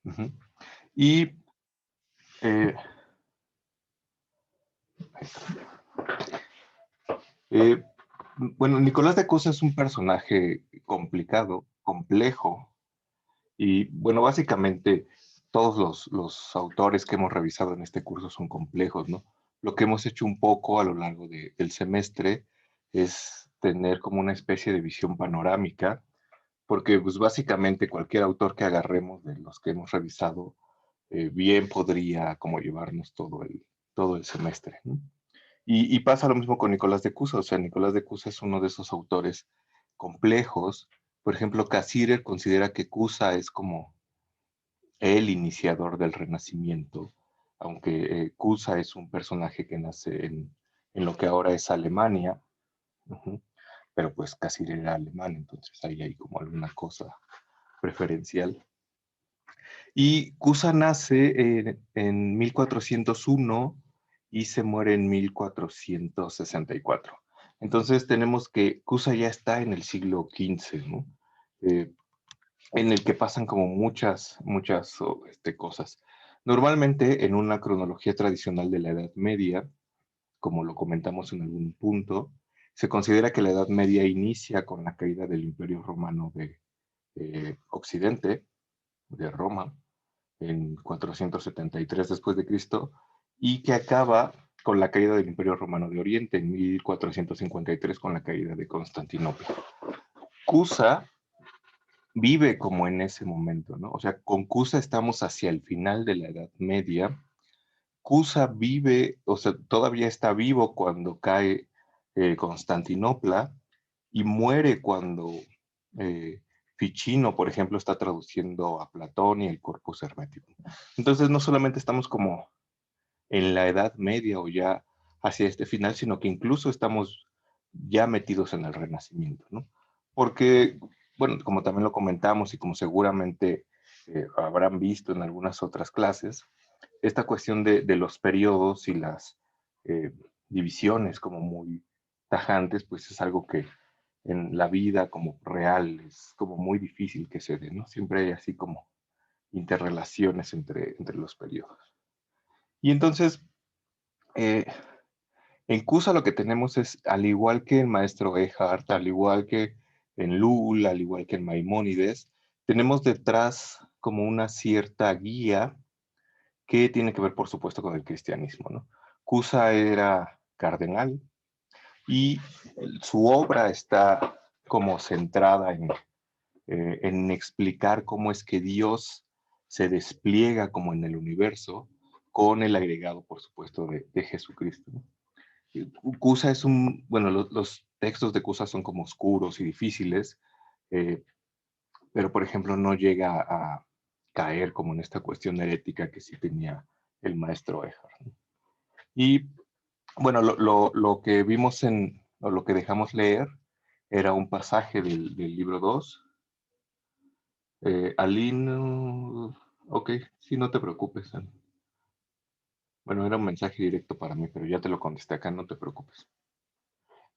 Ujú. Y, eh, eh, bueno, Nicolás de Cusa es un personaje complicado, complejo, y bueno, básicamente todos los autores que hemos revisado en este curso son complejos, ¿no? Lo que hemos hecho un poco a lo largo del semestre es tener como una especie de visión panorámica, porque pues básicamente cualquier autor que agarremos de los que hemos revisado, bien podría como llevarnos todo el semestre, ¿no? Y pasa lo mismo con Nicolás de Cusa, o sea, Nicolás de Cusa es uno de esos autores complejos. Por ejemplo, Cassirer considera que Cusa es como el iniciador del Renacimiento, aunque Cusa es un personaje que nace en lo que ahora es Alemania, ujú, pero pues Cassirer era alemán, entonces ahí hay como alguna cosa preferencial. Y Cusa nace en 1401 y se muere en 1464. Entonces tenemos que Cusa ya está en el siglo XV, ¿no? Eh, en el que pasan como muchas cosas. Normalmente en una cronología tradicional de la Edad Media, como lo comentamos en algún punto, se considera que la Edad Media inicia con la caída del Imperio Romano de Occidente, de Roma, en 473 después de Cristo, y que acaba con la caída del Imperio Romano de Oriente en 1453 con la caída de Constantinopla. Cusa vive como en ese momento, ¿no? O sea, con Cusa estamos hacia el final de la Edad Media. Cusa vive, o sea, todavía está vivo cuando cae Constantinopla y muere cuando eh, Ficino, por ejemplo, está traduciendo a Platón y el Corpus Hermeticum. Entonces, no solamente estamos como en la Edad Media o ya hacia este final, sino que incluso estamos ya metidos en el Renacimiento, ¿no? Porque, bueno, como también lo comentamos y como seguramente habrán visto en algunas otras clases, esta cuestión de los periodos y las eh, divisiones como muy tajantes, pues es algo que en la vida como real es como muy difícil que se dé, ¿no? Siempre hay así como interrelaciones entre los periodos. Y entonces, eh, en Cusa lo que tenemos es, al igual que el maestro Eckhart, al igual que en Lull, al igual que en Maimónides, tenemos detrás como una cierta guía que tiene que ver, por supuesto, con el cristianismo, ¿no? Cusa era cardenal y su obra está como centrada en explicar cómo es que Dios se despliega como en el universo con el agregado, por supuesto, de Jesucristo, ¿no? Cusa es bueno, los textos de Cusa son como oscuros y difíciles, eh, pero por ejemplo no llega a caer como en esta cuestión herética que sí tenía el maestro Eckhart, ¿no? Y bueno, lo que vimos o lo que dejamos leer era un pasaje del libro 2. Aline, ok, sí, no te preocupes. Bueno, era un mensaje directo para mí, pero ya te lo contesté acá, no te preocupes.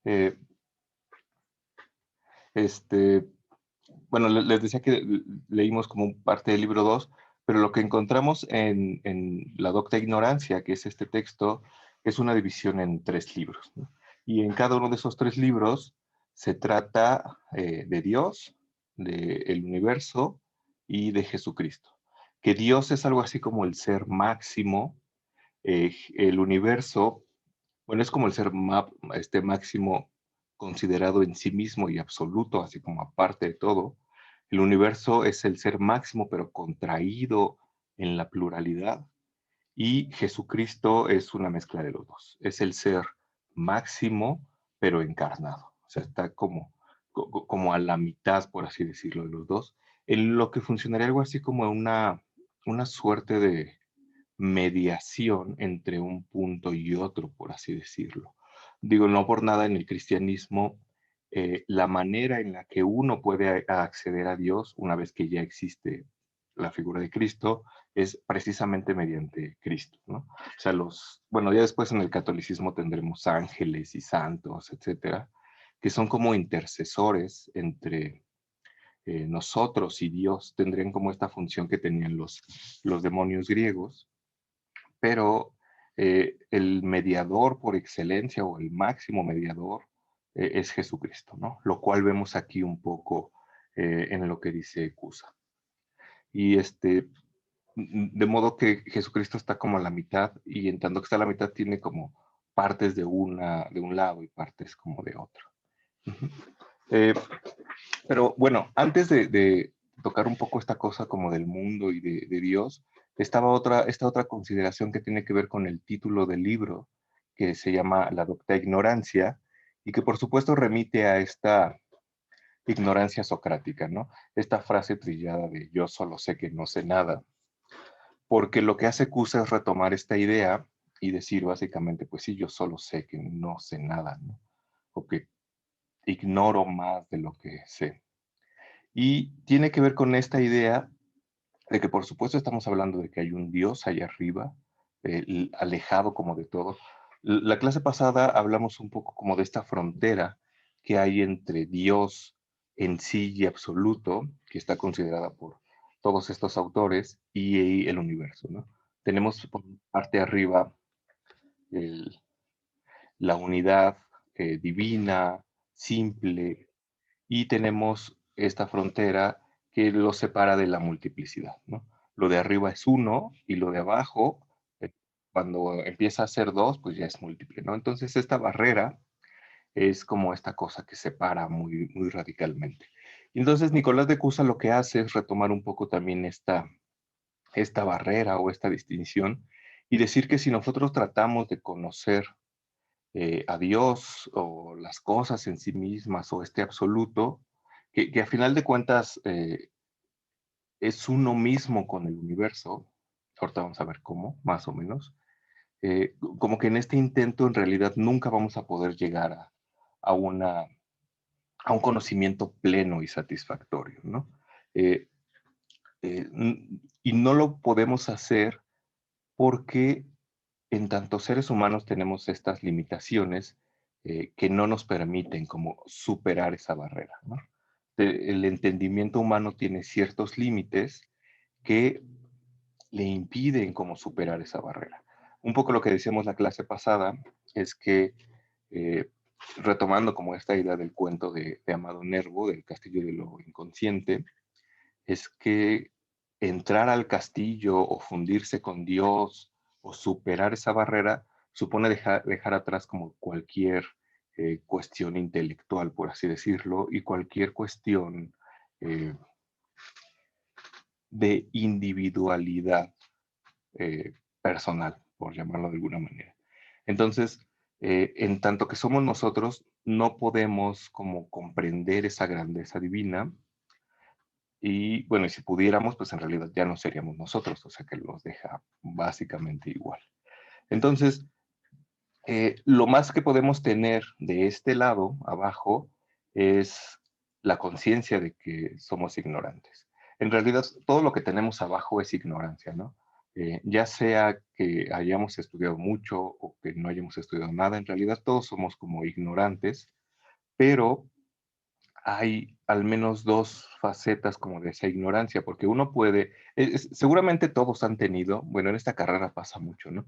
Eh, este, bueno, les decía que leímos como parte del libro 2, pero lo que encontramos en La Docta Ignorancia, que es este texto, es una división en 3 libros, ¿no? Y en cada uno de esos 3 libros se trata de Dios, del universo y de Jesucristo. Que Dios es algo así como el ser máximo, el universo, bueno, es como el ser máximo considerado en sí mismo y absoluto, así como aparte de todo. El universo es el ser máximo, pero contraído en la pluralidad. Y Jesucristo es una mezcla de los dos. Es el ser máximo, pero encarnado. O sea, está como a la mitad, por así decirlo, de los dos. En lo que funcionaría algo así como una suerte de mediación entre un punto y otro, por así decirlo. Digo, no por nada en el cristianismo, la manera en la que uno puede acceder a Dios una vez que ya existe la figura de Cristo es precisamente mediante Cristo, ¿no? O sea, bueno, ya después en el catolicismo tendremos ángeles y santos, etcétera, que son como intercesores nosotros y Dios tendrían como esta función que tenían los demonios griegos, pero el mediador por excelencia o el máximo mediador es Jesucristo, ¿no? Lo cual vemos aquí un poco en lo que dice Cusa. Y de modo que Jesucristo está como a la mitad y en tanto que está a la mitad tiene como partes de un lado y partes como de otro. Ujú. Eh, pero bueno, antes de tocar un poco esta cosa como del mundo y de Dios, esta otra consideración que tiene que ver con el título del libro, que se llama La docta ignorancia, y que por supuesto remite a esta ignorancia socrática, ¿no? Esta frase trillada de yo solo sé que no sé nada, porque lo que hace Cusa es retomar esta idea y decir básicamente, pues sí, yo solo sé que no sé nada, ¿no? O que ignoro más de lo que sé. Y tiene que ver con esta idea de que por supuesto estamos hablando de que hay un Dios allá arriba, alejado como de todo. La clase pasada hablamos un poco como de esta frontera que hay entre Dios en sí y absoluto, que está considerada por todos estos autores, y el universo, ¿no? Tenemos por parte arriba el- la unidad divina, simple, y tenemos esta frontera que lo separa de la multiplicidad, ¿no? Lo de arriba es uno y lo de abajo, cuando empieza a ser dos, pues ya es múltiple, ¿no? Entonces esta barrera es como esta cosa que separa muy, muy radicalmente. Y entonces Nicolás de Cusa lo que hace es retomar un poco también esta barrera o esta distinción y decir que si nosotros tratamos de conocer a Dios o las cosas en sí mismas o este absoluto, que a final de cuentas es uno mismo con el universo, ahorita vamos a ver cómo, más o menos, como que en este intento en realidad nunca vamos a poder llegar a, una, a un conocimiento pleno y satisfactorio, ¿no? Eh, y no lo podemos hacer porque en tanto seres humanos tenemos estas limitaciones que no nos permiten como superar esa barrera, ¿no? El entendimiento humano tiene ciertos límites que le impiden como superar esa barrera. Un poco lo que decíamos la clase pasada es que, eh, retomando como esta idea del cuento de Amado Nervo, del castillo de lo inconsciente, es que entrar al castillo o fundirse con Dios o superar esa barrera supone dejar atrás como cualquier cuestión intelectual, por así decirlo, y cualquier cuestión eh, de individualidad personal, por llamarlo de alguna manera. Entonces, en tanto que somos nosotros, no podemos como comprender esa grandeza divina. Y bueno, y si pudiéramos, pues en realidad ya no seríamos nosotros, o sea que los deja básicamente igual. Entonces, lo más que podemos tener de este lado, abajo, es la conciencia de que somos ignorantes. En realidad, todo lo que tenemos abajo es ignorancia, ¿no? Ya sea que hayamos estudiado mucho o que no hayamos estudiado nada, en realidad todos somos como ignorantes, pero hay al menos dos facetas como de esa ignorancia, porque uno puede, seguramente todos han tenido, bueno, en esta carrera pasa mucho, ¿no?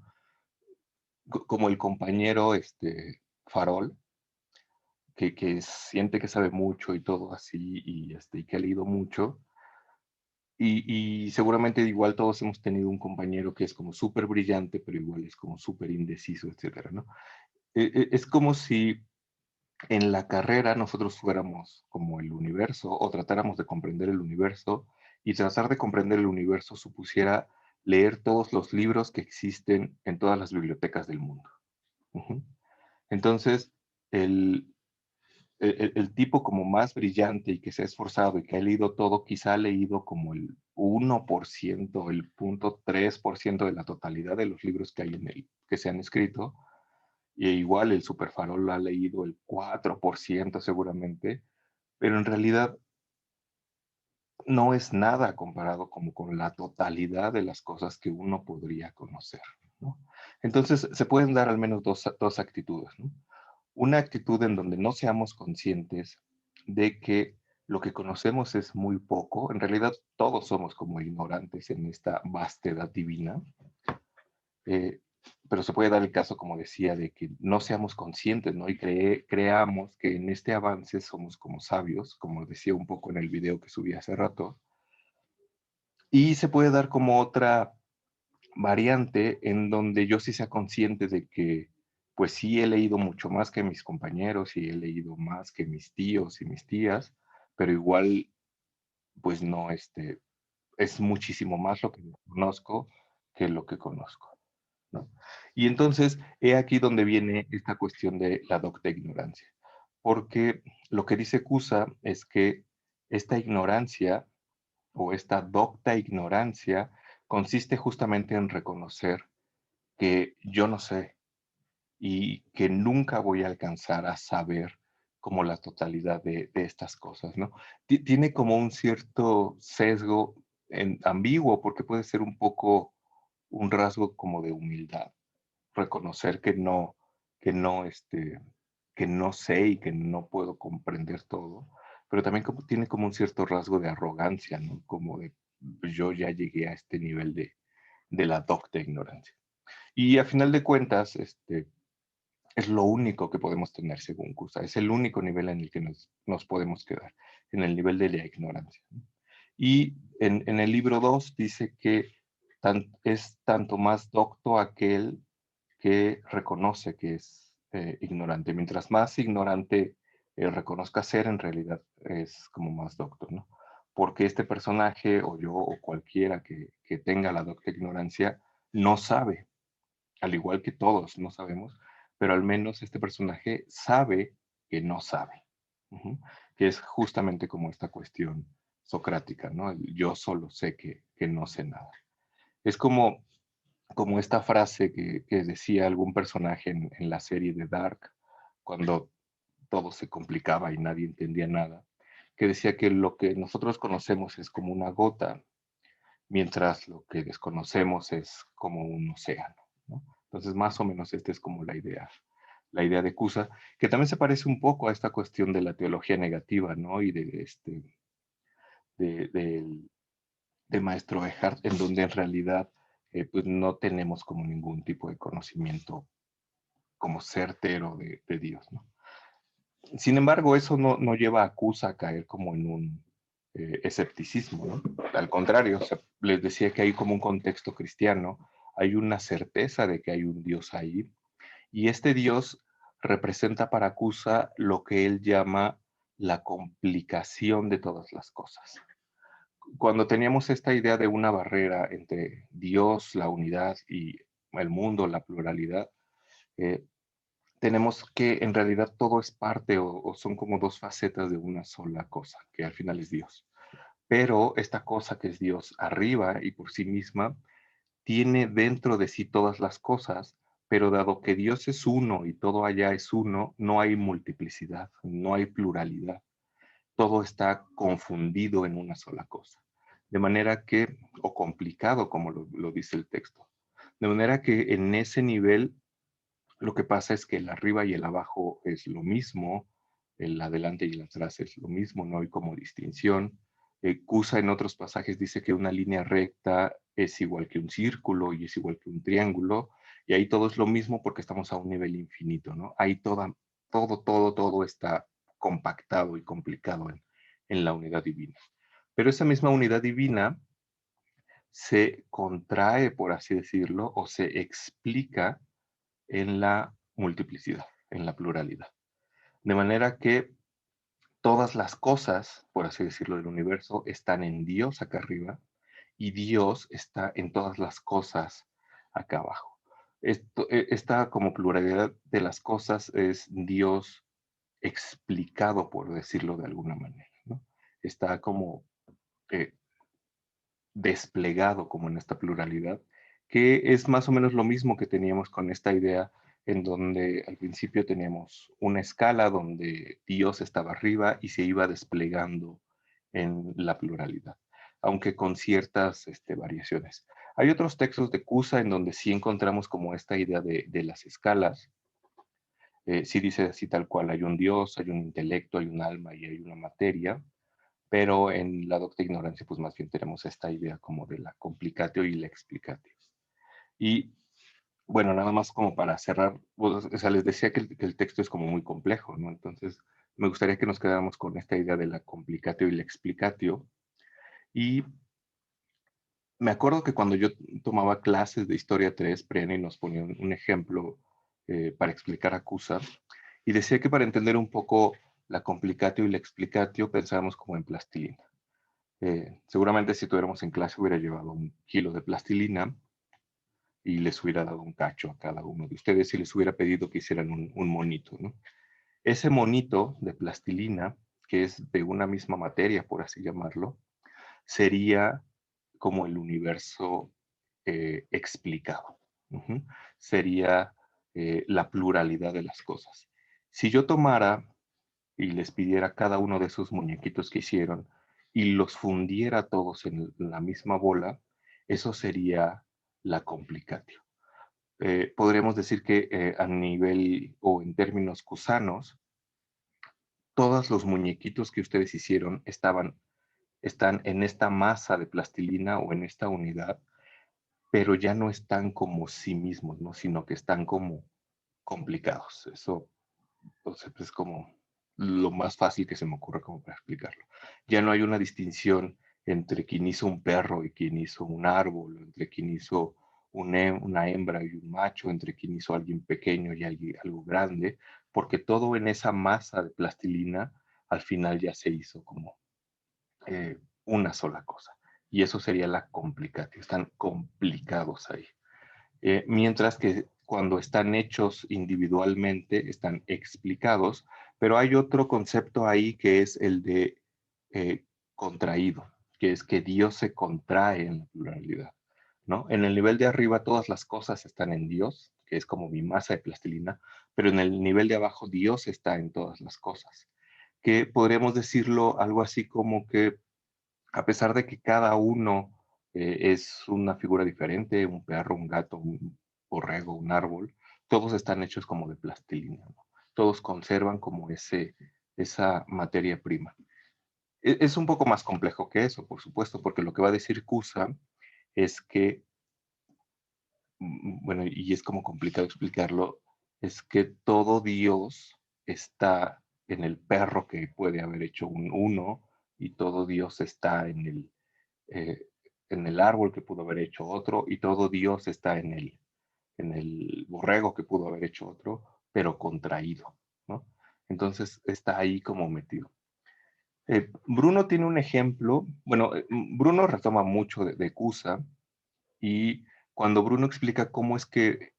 Como el compañero farol, que siente que sabe mucho y todo así, y que ha leído mucho, y seguramente igual todos hemos tenido un compañero que es como súper brillante, pero igual es como súper indeciso, etcétera, ¿no? Es como si en la carrera nosotros fuéramos como el universo o tratáramos de comprender el universo y tratar de comprender el universo supusiera leer todos los libros que existen en todas las bibliotecas del mundo. Ujú. Entonces, el, el tipo como más brillante y que se ha esforzado y que ha leído todo, quizá ha leído como el 1%, el 0.3% de la totalidad de los libros que hay que se han escrito, y igual el Superfarol lo ha leído el 4% seguramente, pero en realidad no es nada comparado como con la totalidad de las cosas que uno podría conocer, ¿no? Entonces se pueden dar al menos dos actitudes, ¿no? Una actitud en donde no seamos conscientes de que lo que conocemos es muy poco. En realidad todos somos como ignorantes en esta vastedad divina. Eh, pero se puede dar el caso, como decía, de que no seamos conscientes, ¿no? Y creamos que en este avance somos como sabios, como decía un poco en el video que subí hace rato. Y se puede dar como otra variante en donde yo sí sea consciente de que, pues sí he leído mucho más que mis compañeros y he leído más que mis tíos y mis tías, pero igual, pues no, es muchísimo más lo que conozco que lo que conozco, ¿no? Y entonces, he aquí donde viene esta cuestión de la docta ignorancia, porque lo que dice Cusa es que esta ignorancia o esta docta ignorancia consiste justamente en reconocer que yo no sé y que nunca voy a alcanzar a saber como la totalidad de estas cosas, ¿no? Tiene como un cierto sesgo ambiguo porque puede ser un poco un rasgo como de humildad, reconocer que no, que no sé y que no puedo comprender todo, pero también como, tiene como un cierto rasgo de arrogancia, ¿no? Como de pues, yo ya llegué a este nivel de la docta ignorancia. Y a final de cuentas, es lo único que podemos tener según Cusa, es el único nivel en el que nos podemos quedar, en el nivel de la ignorancia, ¿no? Y en el libro 2 dice que es tanto más docto aquel que reconoce que es ignorante. Mientras más ignorante reconozca ser, en realidad es como más docto, ¿no? Porque este personaje, o yo, o cualquiera que tenga la docta ignorancia, no sabe, al igual que todos no sabemos, pero al menos este personaje sabe que no sabe. Ujú. Que es justamente como esta cuestión socrática, ¿no? El yo solo sé que no sé nada. Es como esta frase que decía algún personaje en la serie de Dark, cuando todo se complicaba y nadie entendía nada, que decía que lo que nosotros conocemos es como una gota, mientras lo que desconocemos es como un océano, ¿no? Entonces, más o menos esta es como la idea de Cusa, que también se parece un poco a esta cuestión de la teología negativa, ¿no? Y de, del de Maestro Eckhart, en donde en realidad pues no tenemos como ningún tipo de conocimiento como certero de Dios, ¿no? Sin embargo, eso no lleva a Cusa a caer como en un escepticismo, ¿no? Al contrario, o sea, les decía que hay como un contexto cristiano, hay una certeza de que hay un Dios ahí, y este Dios representa para Cusa lo que él llama la complicación de todas las cosas. Cuando teníamos esta idea de una barrera entre Dios, la unidad, y el mundo, la pluralidad, eh, tenemos que en realidad todo es parte o son como dos facetas de una sola cosa, que al final es Dios. Pero esta cosa que es Dios arriba y por sí misma, tiene dentro de sí todas las cosas, pero dado que Dios es uno y todo allá es uno, no hay multiplicidad, no hay pluralidad, todo está confundido en una sola cosa. De manera que, o complicado como lo dice el texto, de manera que en ese nivel lo que pasa es que el arriba y el abajo es lo mismo, el adelante y el atrás es lo mismo, no hay como distinción. Cusa en otros pasajes dice que una línea recta es igual que un círculo y es igual que un triángulo, y ahí todo es lo mismo porque estamos a un nivel infinito, ¿no? Ahí todo está compactado y complicado en la unidad divina. Pero esa misma unidad divina se contrae, por así decirlo, o se explica en la multiplicidad, en la pluralidad. De manera que todas las cosas, por así decirlo, del universo están en Dios acá arriba y Dios está en todas las cosas acá abajo. Esta como pluralidad de las cosas es Dios explicado, por decirlo de alguna manera, ¿no? Está como eh, desplegado como en esta pluralidad, que es más o menos lo mismo que teníamos con esta idea en donde al principio teníamos una escala donde Dios estaba arriba y se iba desplegando en la pluralidad, aunque con ciertas variaciones. Hay otros textos de Cusa en donde sí encontramos como esta idea de las escalas. Sí dice así tal cual, hay un Dios, hay un intelecto, hay un alma y hay una materia, pero en la docta ignorancia, pues más bien tenemos esta idea como de la complicatio y la explicatio. Y bueno, nada más como para cerrar, pues, o sea, les decía que el texto es como muy complejo, ¿no? Entonces, me gustaría que nos quedáramos con esta idea de la complicatio y la explicatio. Y me acuerdo que cuando yo tomaba clases de Historia 3, Preni nos ponía un ejemplo para explicar acusa, y decía que para entender un poco la complicatio y la explicatio pensábamos como en plastilina. Seguramente si tuviéramos en clase hubiera llevado 1 kilo de plastilina y les hubiera dado un cacho a cada uno de ustedes y les hubiera pedido que hicieran un monito, ¿no? Ese monito de plastilina, que es de una misma materia, por así llamarlo, sería como el universo explicado. Ujú. Sería la pluralidad de las cosas. Si yo tomara y les pidiera a cada uno de esos muñequitos que hicieron y los fundiera todos en la misma bola, eso sería la complicatio. Podríamos decir que a nivel o en términos cusanos, todos los muñequitos que ustedes hicieron están en esta masa de plastilina o en esta unidad, pero ya no están como sí mismos, ¿no? Sino que están como complicados. Eso, o sea, es como lo más fácil que se me ocurre como para explicarlo. Ya no hay una distinción entre quien hizo un perro y quien hizo un árbol, entre quien hizo una hembra y un macho, entre quien hizo alguien pequeño y alguien, algo grande, porque todo en esa masa de plastilina al final ya se hizo como una sola cosa. Y eso sería la complicatio. Están complicados ahí. Mientras que cuando están hechos individualmente, están explicados, pero hay otro concepto ahí que es el de contraído, que es que Dios se contrae en la pluralidad, ¿no? En el nivel de arriba todas las cosas están en Dios, que es como mi masa de plastilina, pero en el nivel de abajo Dios está en todas las cosas, que podríamos decirlo algo así como que a pesar de que cada uno es una figura diferente, un perro, un gato, un borrego, un árbol, todos están hechos como de plastilina, ¿no? Todos conservan como esa materia prima. Es un poco más complejo que eso, por supuesto, porque lo que va a decir Cusa es que, bueno, y es como complicado explicarlo, es que todo Dios está en el perro que puede haber hecho un uno y todo Dios está eh, en el árbol que pudo haber hecho otro y todo Dios está en el borrego que pudo haber hecho otro, pero contraído, ¿no? Entonces está ahí como metido. Bruno tiene un ejemplo, bueno, Bruno retoma mucho de Cusa y cuando Bruno explica cómo es que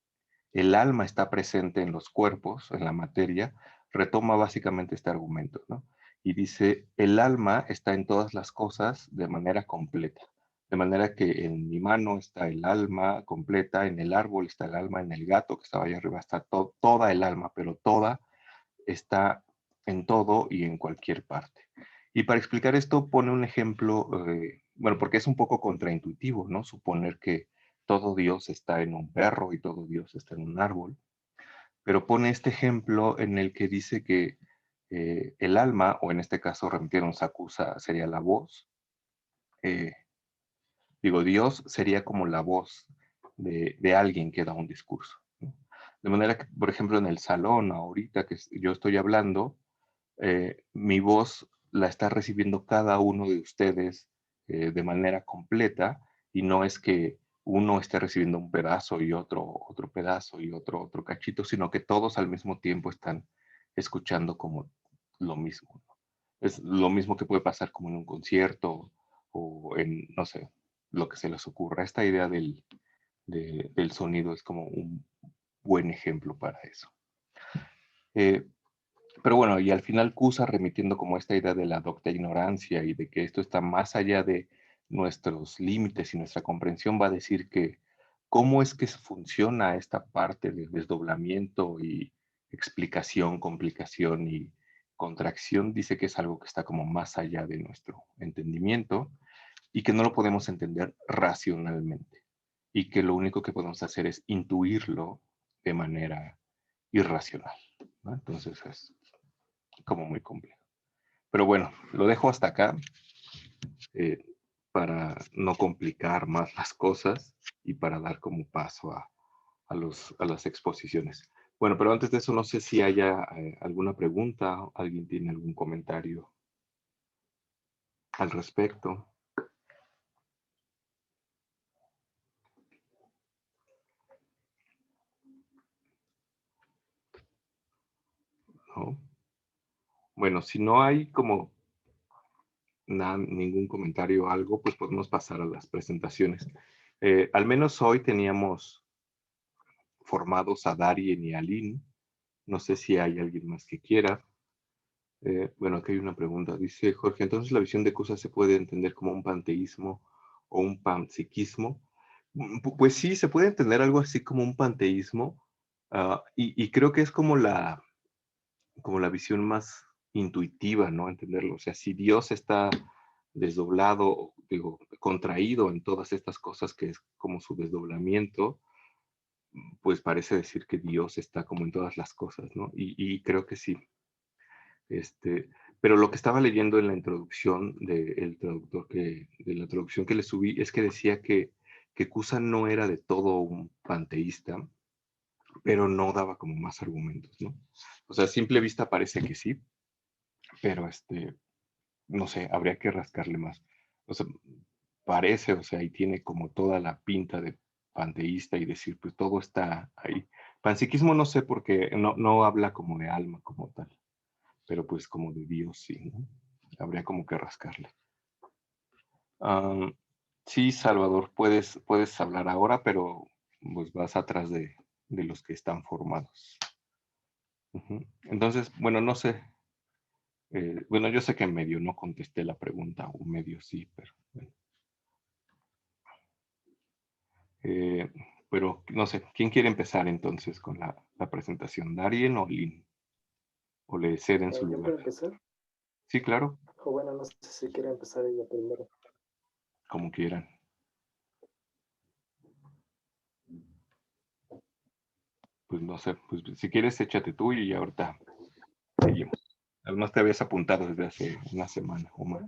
el alma está presente en los cuerpos, en la materia, retoma básicamente este argumento, ¿no? Y dice, el alma está en todas las cosas de manera completa. De manera que en mi mano está el alma completa, en el árbol está el alma, en el gato que estaba ahí arriba está toda el alma, pero toda está en todo y en cualquier parte. Y para explicar esto pone un ejemplo, bueno, porque es un poco contraintuitivo, ¿no? Suponer que todo Dios está en un perro y todo Dios está en un árbol, pero pone este ejemplo en el que dice que el alma, o en este caso remitieron Sakusa, sería la voz. eh, Digo, Dios sería como la voz de alguien que da un discurso, ¿no? De manera que, por ejemplo, en el salón, ahorita que yo estoy hablando, mi voz la está recibiendo cada uno de ustedes de manera completa y no es que uno esté recibiendo un pedazo y otro pedazo y otro cachito, sino que todos al mismo tiempo están escuchando como lo mismo, ¿no? Es lo mismo que puede pasar como en un concierto o en, no sé, lo que se les ocurra. Esta idea del sonido es como un buen ejemplo para eso. Eh, pero bueno, y al final Cusa remitiendo como esta idea de la docta ignorancia y de que esto está más allá de nuestros límites y nuestra comprensión, va a decir que cómo es que funciona esta parte de desdoblamiento y explicación, complicación y contracción, dice que es algo que está como más allá de nuestro entendimiento y que no lo podemos entender racionalmente y que lo único que podemos hacer es intuirlo de manera irracional, ¿no? Entonces es como muy complejo. Pero bueno, lo dejo hasta acá eh, para no complicar más las cosas y para dar como paso a las exposiciones. Bueno, pero antes de eso, no sé si haya alguna pregunta, alguien tiene algún comentario al respecto. ¿No? Bueno, si no hay como ningún comentario o algo, pues podemos pasar a las presentaciones. Al menos hoy teníamos formados a Darien y a Lynn. No sé si hay alguien más que quiera. Bueno, aquí hay una pregunta. Dice Jorge, entonces la visión de Cusa se puede entender como un panteísmo o un panpsiquismo. Pues sí, se puede entender algo así como un panteísmo, y creo que es como la visión más intuitiva, ¿no? Entenderlo. O sea, si Dios está desdoblado, digo, contraído en todas estas cosas que es como su desdoblamiento, pues parece decir que Dios está como en todas las cosas, ¿no? Y creo que sí. Pero lo que estaba leyendo en la introducción del traductor de la traducción que le subí, es que decía que Cusa no era de todo un panteísta, pero no daba como más argumentos, ¿no? O sea, a simple vista parece que sí, pero no sé, habría que rascarle más. O sea, parece, o sea, y tiene como toda la pinta de panteísta y decir, pues todo está ahí. Panpsiquismo no sé porque no habla como de alma como tal, pero pues como de Dios sí, ¿no? Habría como que rascarle. Sí, Salvador, puedes hablar ahora, pero pues vas atrás de los que están formados. Entonces, bueno, no sé. Bueno, yo sé que en medio no contesté la pregunta, o medio sí, pero bueno. Eh, pero no sé, ¿quién quiere empezar entonces con la presentación? ¿Darien o Lynn? ¿O le ceden su ¿Yo lugar? puedo empezar? Sí, claro, O bueno, no sé si quiere empezar ella primero. como quieran. Pues no sé, pues si quieres échate tú y ahorita seguimos. Además te habías apuntado desde hace una semana o más.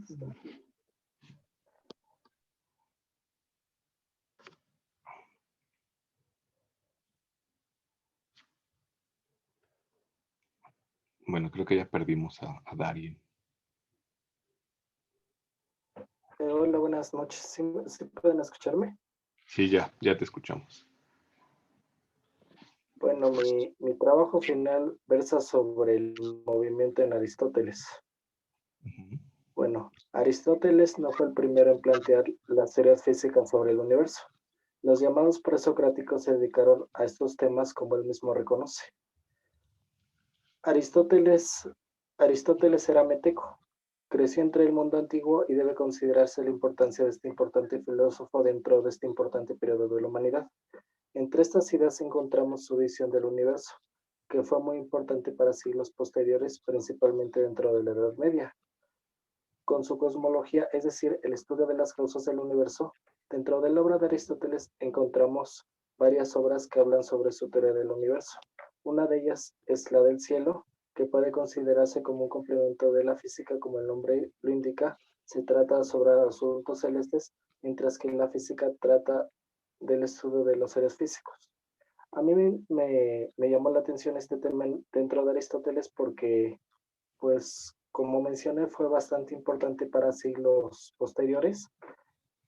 Bueno, creo que ya perdimos a Darien. Hola, buenas noches. ¿Sí pueden escucharme? Sí, ya te escuchamos. Bueno, mi trabajo final versa sobre el movimiento en Aristóteles. Ujú. Bueno, Aristóteles no fue el primero en plantear las teorías físicas sobre el universo. Los llamados presocráticos se dedicaron a estos temas como él mismo reconoce. Aristóteles, Aristóteles era meteco. Creció entre el mundo antiguo y debe considerarse la importancia de este importante filósofo dentro de este importante periodo de la humanidad. Entre estas ideas encontramos su visión del universo, que fue muy importante para siglos posteriores, principalmente dentro de la Edad Media. Con su cosmología, es decir, el estudio de las causas del universo, dentro de la obra de Aristóteles encontramos varias obras que hablan sobre su teoría del universo. Una de ellas es la del cielo, que puede considerarse como un complemento de la física, como el nombre lo indica. Se trata sobre asuntos celestes, mientras que la física trata del estudio de los seres físicos. A mí me llamó la atención este tema dentro de Aristóteles porque, pues, como mencioné, fue bastante importante para siglos posteriores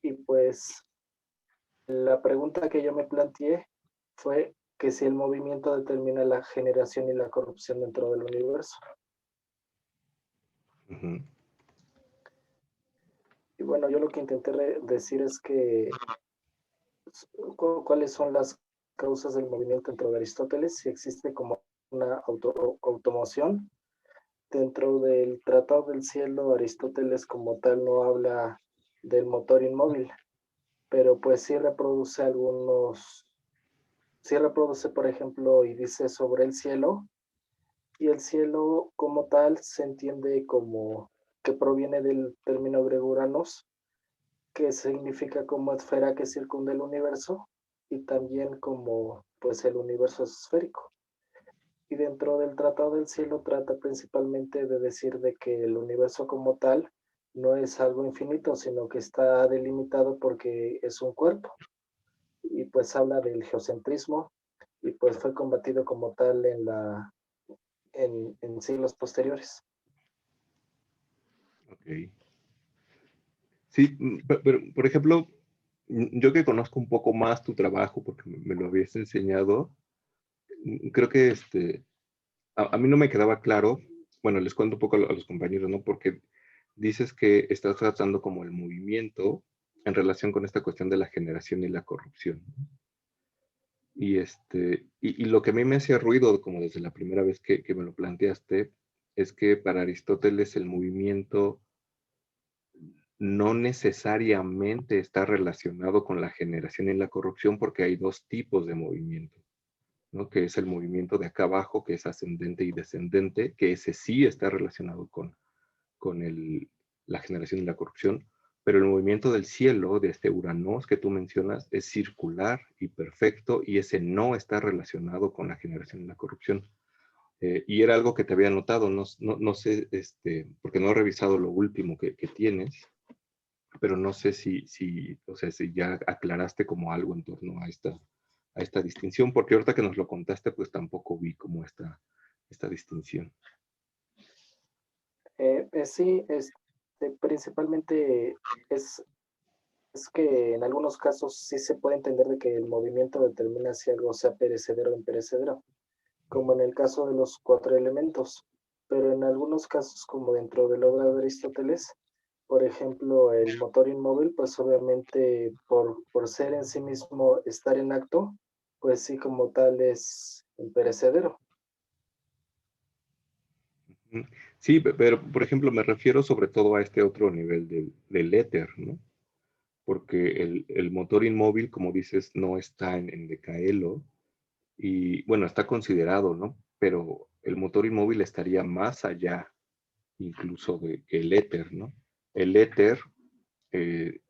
y pues la pregunta que yo me planteé fue que si el movimiento determina la generación y la corrupción dentro del universo. Ujú. Y bueno, yo lo que intenté decir es que cuáles son las causas del movimiento dentro de Aristóteles, si existe como una automoción. Dentro del Tratado del Cielo, Aristóteles como tal no habla del motor inmóvil, pero pues sí reproduce, por ejemplo, y dice sobre el cielo, y el cielo como tal se entiende como que proviene del término griego Uranos, que significa como esfera que circunda el universo, y también como pues el universo es esférico. y dentro del Tratado del Cielo trata principalmente de decir de que el universo como tal no es algo infinito, sino que está delimitado porque es un cuerpo. Y pues habla del geocentrismo y pues fue combatido como tal en siglos posteriores. Ok. Sí, pero, por ejemplo, yo que conozco un poco más tu trabajo porque me lo habías enseñado, creo que a mí no me quedaba claro, bueno, les cuento un poco a los compañeros, ¿no? Porque dices que estás tratando como el movimiento en relación con esta cuestión de la generación y la corrupción. Y lo que a mí me hacía ruido, como desde la primera vez que me lo planteaste, es que para Aristóteles el movimiento no necesariamente está relacionado con la generación y la corrupción porque hay dos tipos de movimiento, ¿no? Que es el movimiento de acá abajo, que es ascendente y descendente, que ese sí está relacionado con la generación y la corrupción, pero el movimiento del cielo, de este Uranos que tú mencionas, es circular y perfecto y ese no está relacionado con la generación y la corrupción. Y era algo que te había notado, no sé, porque no he revisado lo último que tienes, pero no sé o sea, si ya aclaraste como algo en torno a esta distinción, porque ahorita que nos lo contaste, pues tampoco vi como esta distinción. Sí, principalmente es, es que en algunos casos sí se puede entender de que el movimiento determina si algo sea perecedero o imperecedero, como en el caso de los cuatro elementos, pero en algunos casos, como dentro de la obra de Aristóteles, por ejemplo, el motor inmóvil, pues obviamente por ser en sí mismo estar en acto, pues sí como tal es imperecedero. Sí, pero por ejemplo me refiero sobre todo a este otro nivel del éter, ¿no? Porque el motor inmóvil, como dices, no está en decaelo y bueno, está considerado, ¿no? Pero el motor inmóvil estaría más allá incluso que el éter, ¿no? El éter eh,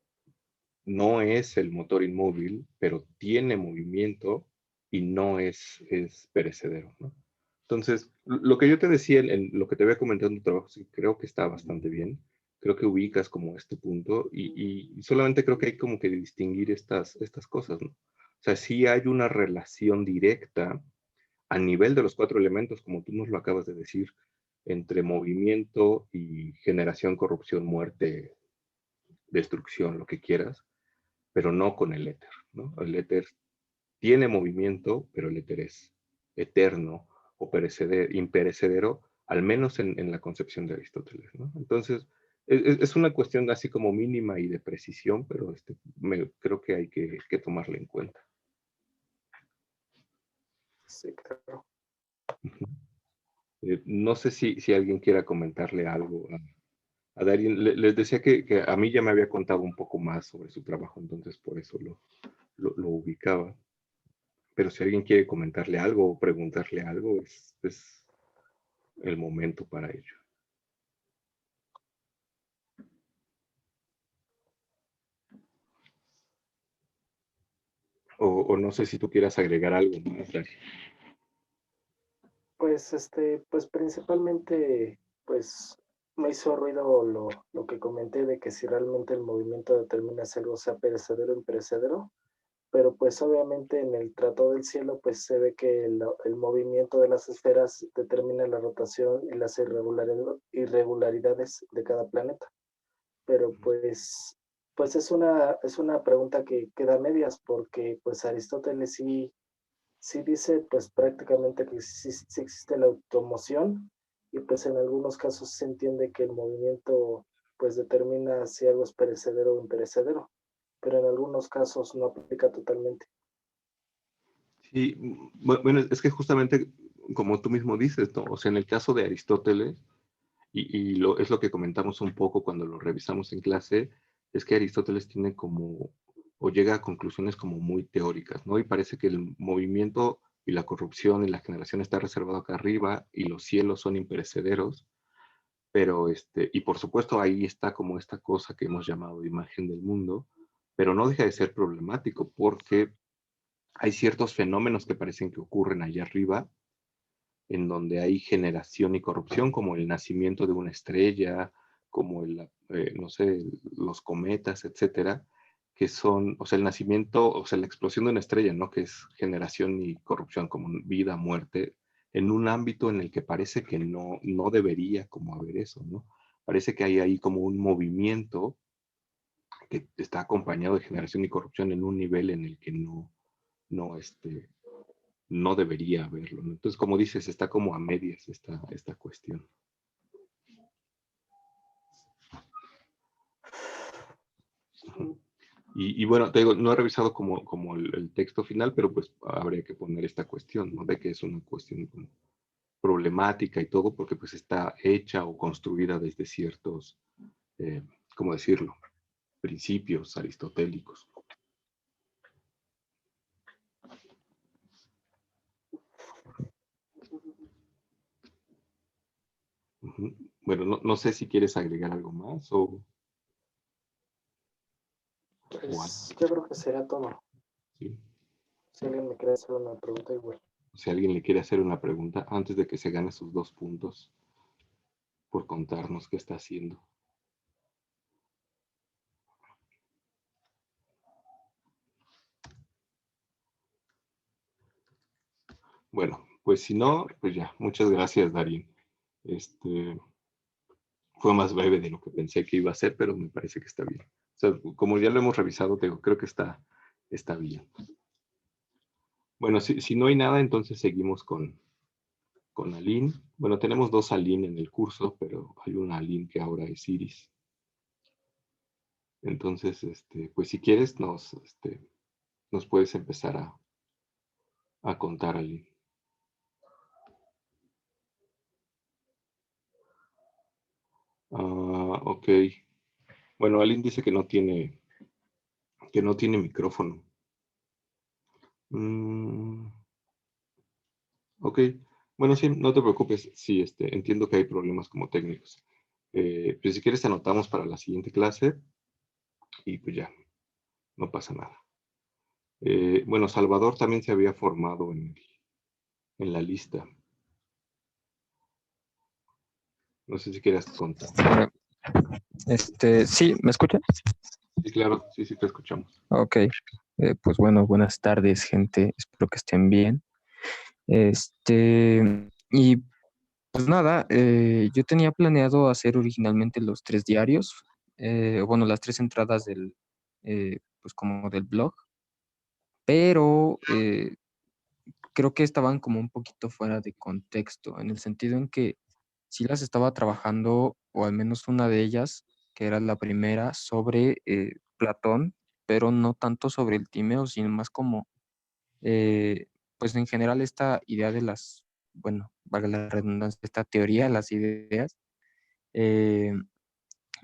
no es el motor inmóvil, pero tiene movimiento y no es perecedero, ¿no? Entonces, lo que yo te decía, en lo que te había comentado en tu trabajo, sí, creo que está bastante bien. Creo que ubicas como este punto y solamente creo que hay como que distinguir estas cosas, ¿no? O sea, sí hay una relación directa a nivel de los cuatro elementos, como tú nos lo acabas de decir, entre movimiento y generación, corrupción, muerte, destrucción, lo que quieras, pero no con el éter, ¿no? El éter tiene movimiento, pero el éter es eterno o imperecedero, al menos en la concepción de Aristóteles, ¿no? Entonces, es una cuestión así como mínima y de precisión, pero creo que hay que tomarla en cuenta. Sí, claro. No sé si alguien quiera comentarle algo a Darien. Les decía que a mí ya me había contado un poco más sobre su trabajo, entonces por eso lo ubicaba. Pero si alguien quiere comentarle algo o preguntarle algo, es el momento para ello. O no sé si tú quieras agregar algo más, Dari. Pues pues principalmente, pues me hizo ruido lo que comenté de que si realmente el movimiento determina si algo sea perecedero o imperecedero, pero pues obviamente en el Tratado del Cielo pues se ve que el movimiento de las esferas determina la rotación y las irregularidades de cada planeta. Pero pues es una pregunta que queda a medias porque pues Aristóteles sí dice pues prácticamente que sí existe la automoción y pues en algunos casos se entiende que el movimiento pues determina si algo es perecedero o imperecedero, pero en algunos casos no aplica totalmente. Sí, bueno, es que justamente como tú mismo dices, ¿no? O sea, en el caso de Aristóteles, es lo que comentamos un poco cuando lo revisamos en clase, es que Aristóteles tiene como, o llega a conclusiones como muy teóricas, ¿no? Y parece que el movimiento y la corrupción y la generación está reservado acá arriba y los cielos son imperecederos, pero y por supuesto ahí está como esta cosa que hemos llamado imagen del mundo, pero no deja de ser problemático porque hay ciertos fenómenos que parecen que ocurren allá arriba en donde hay generación y corrupción, como el nacimiento de una estrella, como no sé, los cometas, etcétera, que son, o sea, el nacimiento, o sea, la explosión de una estrella, ¿no? Que es generación y corrupción, como vida, muerte, en un ámbito en el que parece que no debería como haber eso, ¿no? Parece que hay ahí como un movimiento que está acompañado de generación y corrupción en un nivel en el que no, no debería haberlo, ¿no? Entonces, como dices, está como a medias esta cuestión. Y bueno, te digo, no he revisado como el texto final, pero pues habría que poner esta cuestión, ¿no? De que es una cuestión como problemática y todo, porque pues está hecha o construida desde ciertos, ¿cómo decirlo? Principios aristotélicos. Ujú. Bueno, no sé si quieres agregar algo más o Pues yo creo que sería todo. ¿sí? Si alguien me quiere hacer una pregunta, igual. Si alguien le quiere hacer una pregunta antes de que se gane sus 2 puntos por contarnos qué está haciendo. Bueno, pues si no, pues ya, muchas gracias, Darín. Fue más breve de lo que pensé que iba a ser, pero me parece que está bien. O sea, como ya lo hemos revisado, creo que está bien. Bueno, si no hay nada, entonces seguimos con Aline. Bueno, tenemos 2 Aline en el curso, pero hay una Aline que ahora es Iris. Entonces, pues si quieres, nos puedes empezar a contar, Aline. Ok. Bueno, Aline dice que no tiene micrófono. Ok. Bueno, sí, no te preocupes. Sí, entiendo que hay problemas como técnicos. Pues si quieres te anotamos para la siguiente clase y pues ya, no pasa nada. Bueno, Salvador también se había formado en la lista. No sé si quieras contar. Sí, ¿me escuchan? Sí, claro, sí, te escuchamos. Ok, pues bueno, buenas tardes, gente. Espero que estén bien. Y pues nada, yo tenía planeado hacer originalmente los 3 diarios, bueno, las 3 entradas pues como del blog, pero creo que estaban como un poquito fuera de contexto, en el sentido en que sí las estaba trabajando, o al menos una de ellas, que era la primera, sobre Platón, pero no tanto sobre el Timeo, sino más como, pues en general esta idea de bueno, valga la redundancia, esta teoría, las ideas, eh,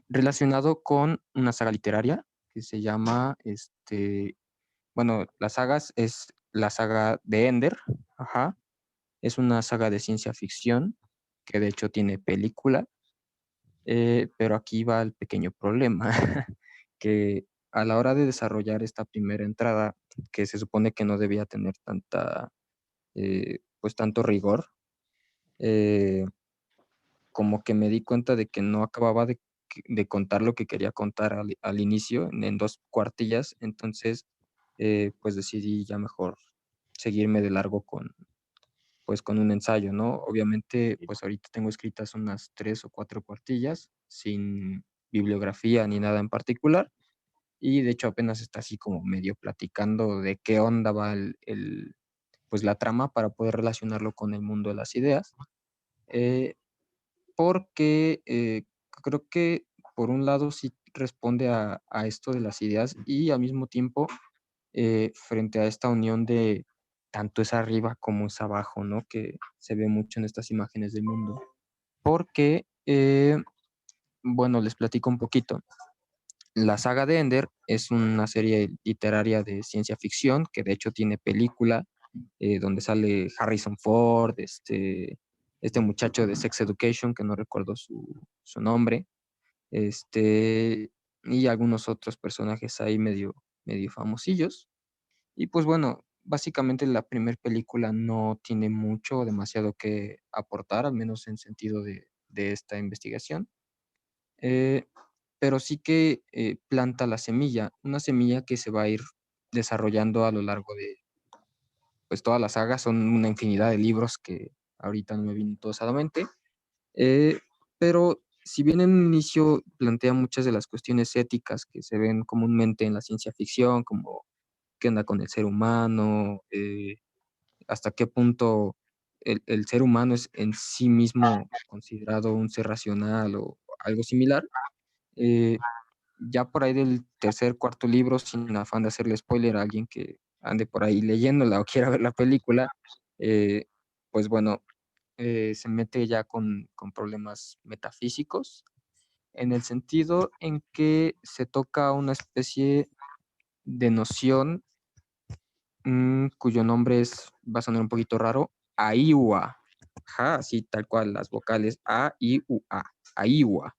relacionado con una saga literaria que se llama, bueno, la saga es la saga de Ender, ajá, es una saga de ciencia ficción que de hecho tiene película, pero aquí va el pequeño problema, que a la hora de desarrollar esta primera entrada, que se supone que no debía tener pues tanto rigor, eh, como que me di cuenta de que no acababa de contar lo que quería contar al inicio, en 2 cuartillas, entonces pues decidí ya mejor seguirme de largo pues con un ensayo, ¿no? Obviamente, pues ahorita tengo escritas unas 3 o 4 cuartillas sin bibliografía ni nada en particular, y de hecho apenas está así como medio platicando de qué onda va pues la trama para poder relacionarlo con el mundo de las ideas, eh, porque creo que por un lado sí responde a esto de las ideas y al mismo tiempo frente a esta unión de tanto es arriba como es abajo, ¿no? Que se ve mucho en estas imágenes del mundo. Porque, bueno, les platico un poquito. La saga de Ender es una serie literaria de ciencia ficción que de hecho tiene película donde sale Harrison Ford, este muchacho de Sex Education, que no recuerdo su nombre, y algunos otros personajes ahí medio famosillos. Y pues bueno, básicamente la primera película no tiene mucho o demasiado que aportar, al menos en sentido de esta investigación. Eh, pero sí que planta la semilla, una semilla que se va a ir desarrollando a lo largo de pues toda la saga. Son una infinidad de libros que ahorita no me vienen todos a la mente, eh, pero si bien en un inicio plantea muchas de las cuestiones éticas que se ven comúnmente en la ciencia ficción, como qué onda con el ser humano, hasta qué punto el ser humano es en sí mismo considerado un ser racional o algo similar. eh, ya por ahí del tercer, cuarto libro, sin afán de hacerle spoiler a alguien que ande por ahí leyéndola o quiera ver la película, eh, pues bueno, se mete ya con problemas metafísicos, en el sentido en que se toca una especie de noción cuyo nombre va a sonar un poquito raro, Aiwa. Ajá, así tal cual, las vocales A, I, U, A. Aiwa,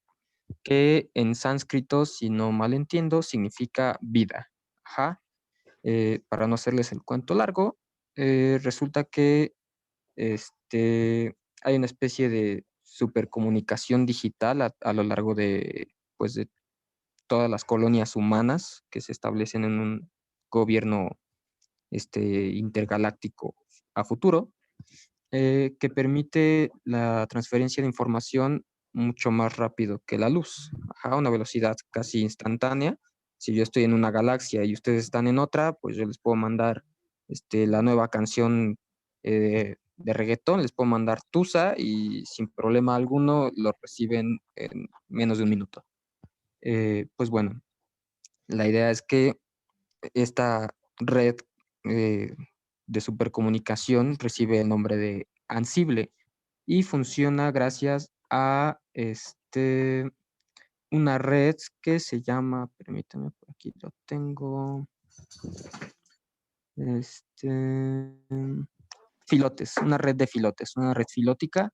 que en sánscrito, si no mal entiendo, significa vida. Ajá. Para no hacerles el cuento largo, resulta que hay una especie de supercomunicación digital a lo largo pues, de todas las colonias humanas que se establecen en un gobierno intergaláctico a futuro, que permite la transferencia de información mucho más rápido que la luz, a una velocidad casi instantánea. Si yo estoy en una galaxia y ustedes están en otra, pues yo les puedo mandar la nueva canción de reggaetón, les puedo mandar Tusa y sin problema alguno lo reciben en menos de un minuto. Pues bueno, la idea es que esta red eh, de supercomunicación recibe el nombre de Ansible y funciona gracias a una red que se llama, permítame, por aquí lo tengo, este, filotes, una red de filotes, una red filótica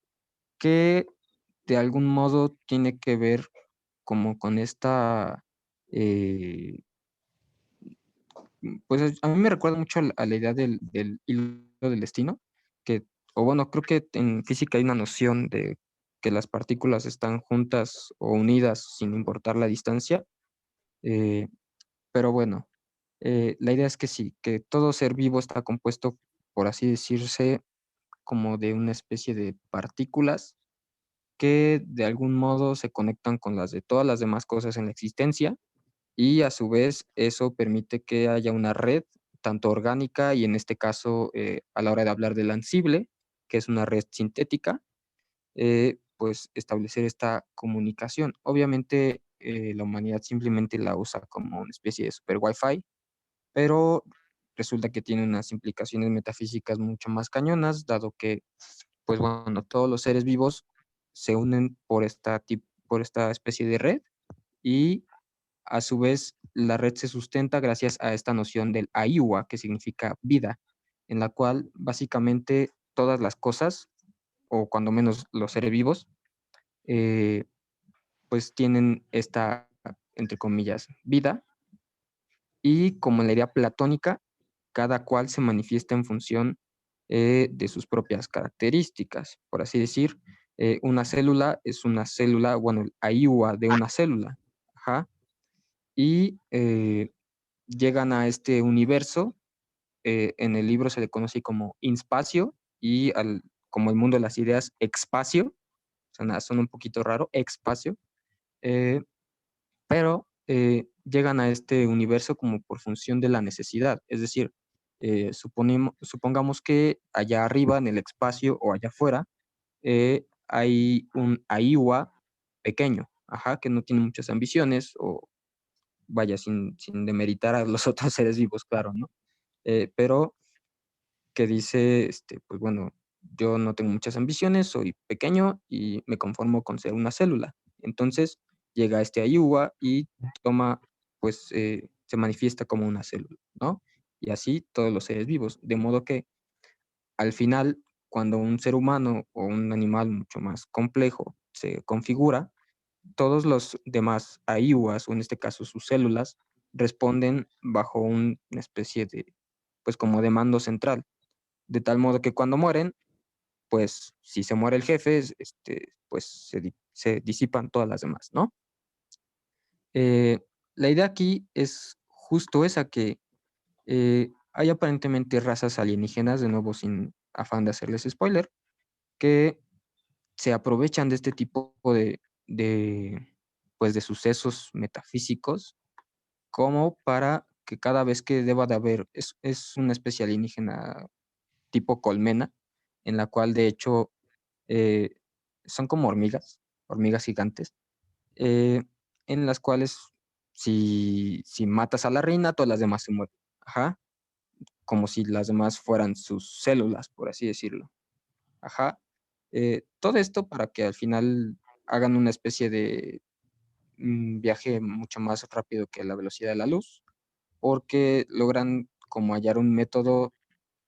que de algún modo tiene que ver como con esta eh, pues a mí me recuerda mucho a la idea del hilo del destino, que, o bueno, creo que en física hay una noción de que las partículas están juntas o unidas sin importar la distancia, eh, pero bueno, la idea es que sí, que todo ser vivo está compuesto, por así decirse, como de una especie de partículas que de algún modo se conectan con las de todas las demás cosas en la existencia y a su vez eso permite que haya una red tanto orgánica y en este caso a la hora de hablar del Ansible, que es una red sintética, pues establecer esta comunicación. Obviamente la humanidad simplemente la usa como una especie de super Wi-Fi, pero resulta que tiene unas implicaciones metafísicas mucho más cañonas, dado que, pues bueno, todos los seres vivos se unen por esta especie de red y a su vez, la red se sustenta gracias a esta noción del aiwa, que significa vida, en la cual básicamente todas las cosas, o cuando menos los seres vivos, eh, pues tienen esta, entre comillas, vida, y como en la idea platónica, cada cual se manifiesta en función de sus propias características. Por así decir, una célula es una célula, bueno, el aiwa de una célula. Ajá. Y llegan a este universo. En el libro se le conoce como inspacio y como el mundo de las ideas, expacio. Suena un poquito raro, expacio. eh, pero llegan a este universo como por función de la necesidad. Es decir, supongamos que allá arriba en el espacio o allá afuera hay un Aiwa pequeño, ajá, que no tiene muchas ambiciones o vaya, sin demeritar a los otros seres vivos, claro, ¿no? Pero que dice, pues bueno, yo no tengo muchas ambiciones, soy pequeño y me conformo con ser una célula. Entonces llega este Ayuwa y toma, pues se manifiesta como una célula, ¿no? Y así todos los seres vivos. De modo que al final, cuando un ser humano o un animal mucho más complejo se configura, todos los demás AIUAs, o en este caso sus células, responden bajo una especie pues como de mando central, de tal modo que cuando mueren, pues si se muere el jefe, pues se disipan todas las demás, ¿no? Eh, la idea aquí es justo esa, que hay aparentemente razas alienígenas, de nuevo sin afán de hacerles spoiler, que se aprovechan de este tipo pues de sucesos metafísicos como para que cada vez que deba de haber, es una especie alienígena tipo colmena, en la cual de hecho eh, son como hormigas gigantes, eh, en las cuales si matas a la reina, todas las demás se mueren. Ajá, como si las demás fueran sus células, por así decirlo. Ajá. Todo esto para que al final hagan una especie de viaje mucho más rápido que la velocidad de la luz, porque logran como hallar un método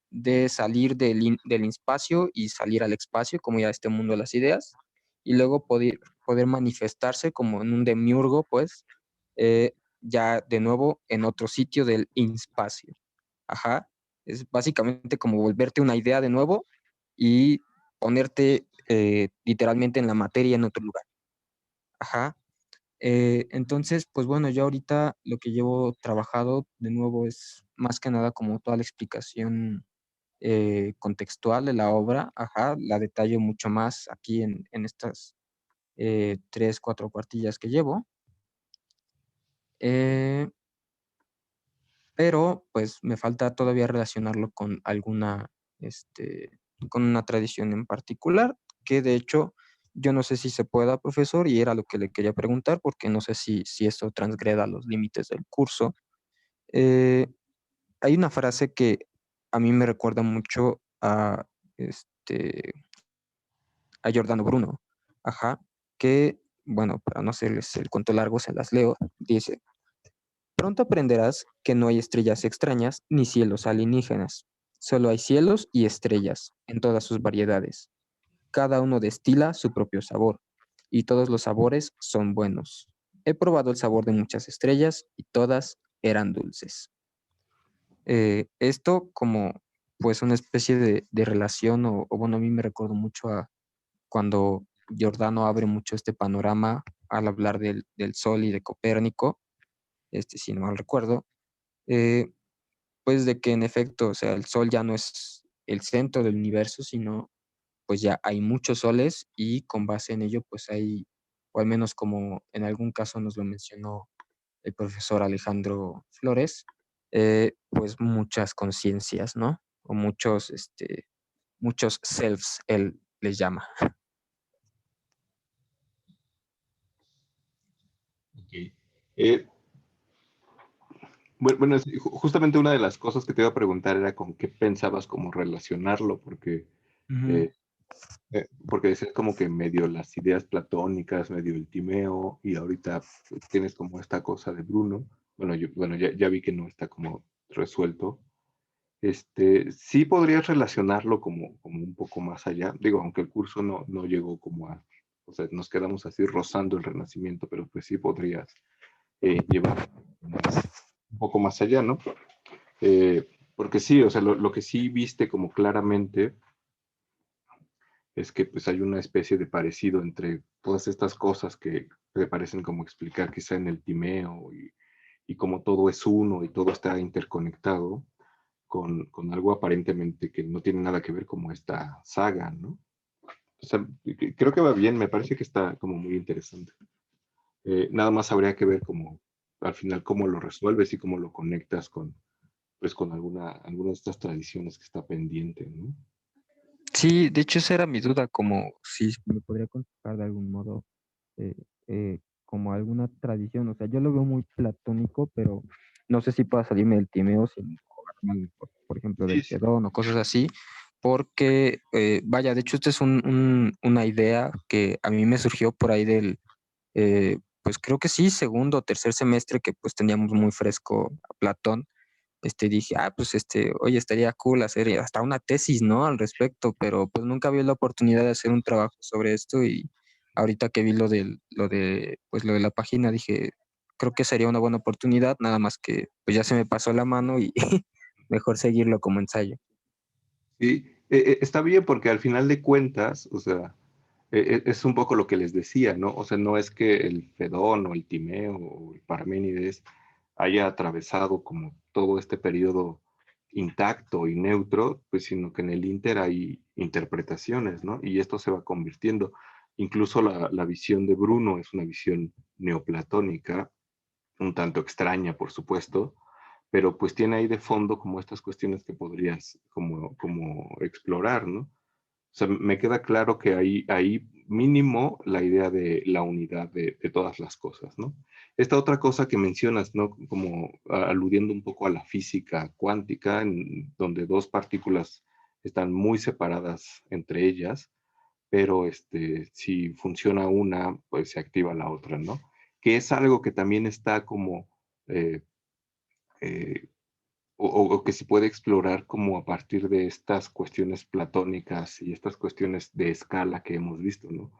de salir del espacio y salir al espacio, como ya este mundo de las ideas, y luego poder manifestarse como en un demiurgo, pues, ya de nuevo en otro sitio del espacio. Ajá. Es básicamente como volverte una idea de nuevo y ponerte literalmente en la materia en otro lugar. Ajá. Entonces, pues bueno, yo ahorita lo que llevo trabajado de nuevo es más que nada como toda la explicación contextual de la obra. Ajá, la detallo mucho más aquí en estas 3, 4 cuartillas que llevo. Eh, pero pues me falta todavía relacionarlo con con una tradición en particular, que de hecho yo no sé si se pueda, profesor, y era lo que le quería preguntar, porque no sé si esto transgreda los límites del curso. Eh, Hay una frase que a mí me recuerda mucho este, a Giordano Bruno, ajá, que, bueno, para no hacerles el cuento largo, se las leo. Dice: pronto aprenderás que no hay estrellas extrañas ni cielos alienígenas. Solo hay cielos y estrellas en todas sus variedades. Cada uno destila su propio sabor, y todos los sabores son buenos. He probado el sabor de muchas estrellas y todas eran dulces. Esto como pues una especie de relación, o bueno, a mí me recuerdo mucho a cuando Giordano abre mucho este panorama al hablar del Sol y de Copérnico, si no mal recuerdo, eh, pues de que en efecto, o sea, el Sol ya no es el centro del universo, sino pues ya hay muchos soles, y con base en ello pues hay, o al menos como en algún caso nos lo mencionó el profesor Alejandro Flores, pues muchas conciencias, ¿no? O muchos selves, él les llama. Ok. Eh, bueno, sí, justamente una de las cosas que te iba a preguntar era con qué pensabas como relacionarlo, Ujú. eh, porque decías como que medio las ideas platónicas, medio el Timeo, y ahorita pues, tienes como esta cosa de Bruno. Bueno, ya vi que no está como resuelto. Sí podrías relacionarlo como un poco más allá. Digo, aunque el curso no llegó como o sea, nos quedamos así rozando el Renacimiento, pero pues sí podrías llevar un poco más allá, ¿no? Porque sí, o sea, lo que sí viste como claramente es que pues hay una especie de parecido entre todas estas cosas que te parecen como explicar quizá en el Timeo, y como todo es uno y todo está interconectado con algo aparentemente que no tiene nada que ver como esta saga, ¿no? O sea, creo que va bien, me parece que está como muy interesante. Nada más habría que ver como al final cómo lo resuelves y cómo lo conectas pues con alguna de estas tradiciones que está pendiente, ¿no? Sí, de hecho esa era mi duda, como si me podría contestar de algún modo, eh, como alguna tradición. O sea, yo lo veo muy platónico, pero no sé si pueda salirme del Timeo sin jugarme, por ejemplo, Sí, del sí. Fedón o cosas así, porque, vaya, de hecho, esta es una idea que a mí me surgió por ahí pues creo que sí, segundo o tercer semestre, que pues teníamos muy fresco a Platón. Dije, pues oye, estaría cool hacer hasta una tesis, ¿no? Al respecto, pero pues nunca vi la oportunidad de hacer un trabajo sobre esto, y ahorita que vi pues lo de la página, dije, creo que sería una buena oportunidad, nada más que pues ya se me pasó la mano y mejor seguirlo como ensayo. Sí, está bien porque al final de cuentas, o sea, es un poco lo que les decía, ¿no? O sea, no es que el Fedón o el Timeo o el Parménides haya atravesado como todo este periodo intacto y neutro, pues sino que en el Inter hay interpretaciones, ¿no? Y esto se va convirtiendo. Incluso la visión de Bruno es una visión neoplatónica, un tanto extraña, por supuesto, pero pues tiene ahí de fondo como estas cuestiones que podrías como explorar, ¿no? O sea, me queda claro que ahí mínimo la idea de la unidad de todas las cosas, ¿no? Esta otra cosa que mencionas, ¿no? Como aludiendo un poco a la física cuántica, en donde dos partículas están muy separadas entre ellas, pero si funciona una, pues se activa la otra, ¿no? Que es algo que también está como eh, eh, o que se puede explorar como a partir de estas cuestiones platónicas y estas cuestiones de escala que hemos visto, ¿no?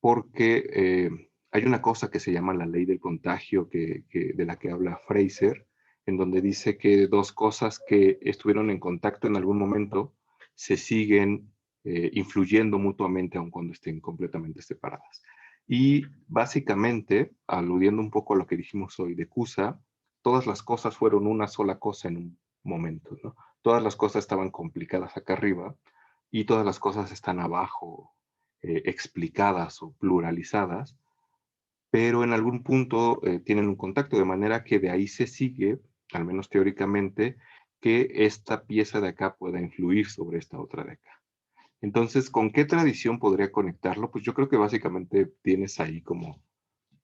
Porque hay una cosa que se llama la ley del contagio de la que habla Fraser, en donde dice que dos cosas que estuvieron en contacto en algún momento se siguen influyendo mutuamente aun cuando estén completamente separadas. Y básicamente, aludiendo un poco a lo que dijimos hoy de Cusa, todas las cosas fueron una sola cosa en un momento, ¿no? Todas las cosas estaban complicadas acá arriba y todas las cosas están abajo, explicadas o pluralizadas, pero en algún punto tienen un contacto, de manera que de ahí se sigue, al menos teóricamente, que esta pieza de acá pueda influir sobre esta otra de acá. Entonces, ¿con qué tradición podría conectarlo? Pues yo creo que básicamente tienes ahí como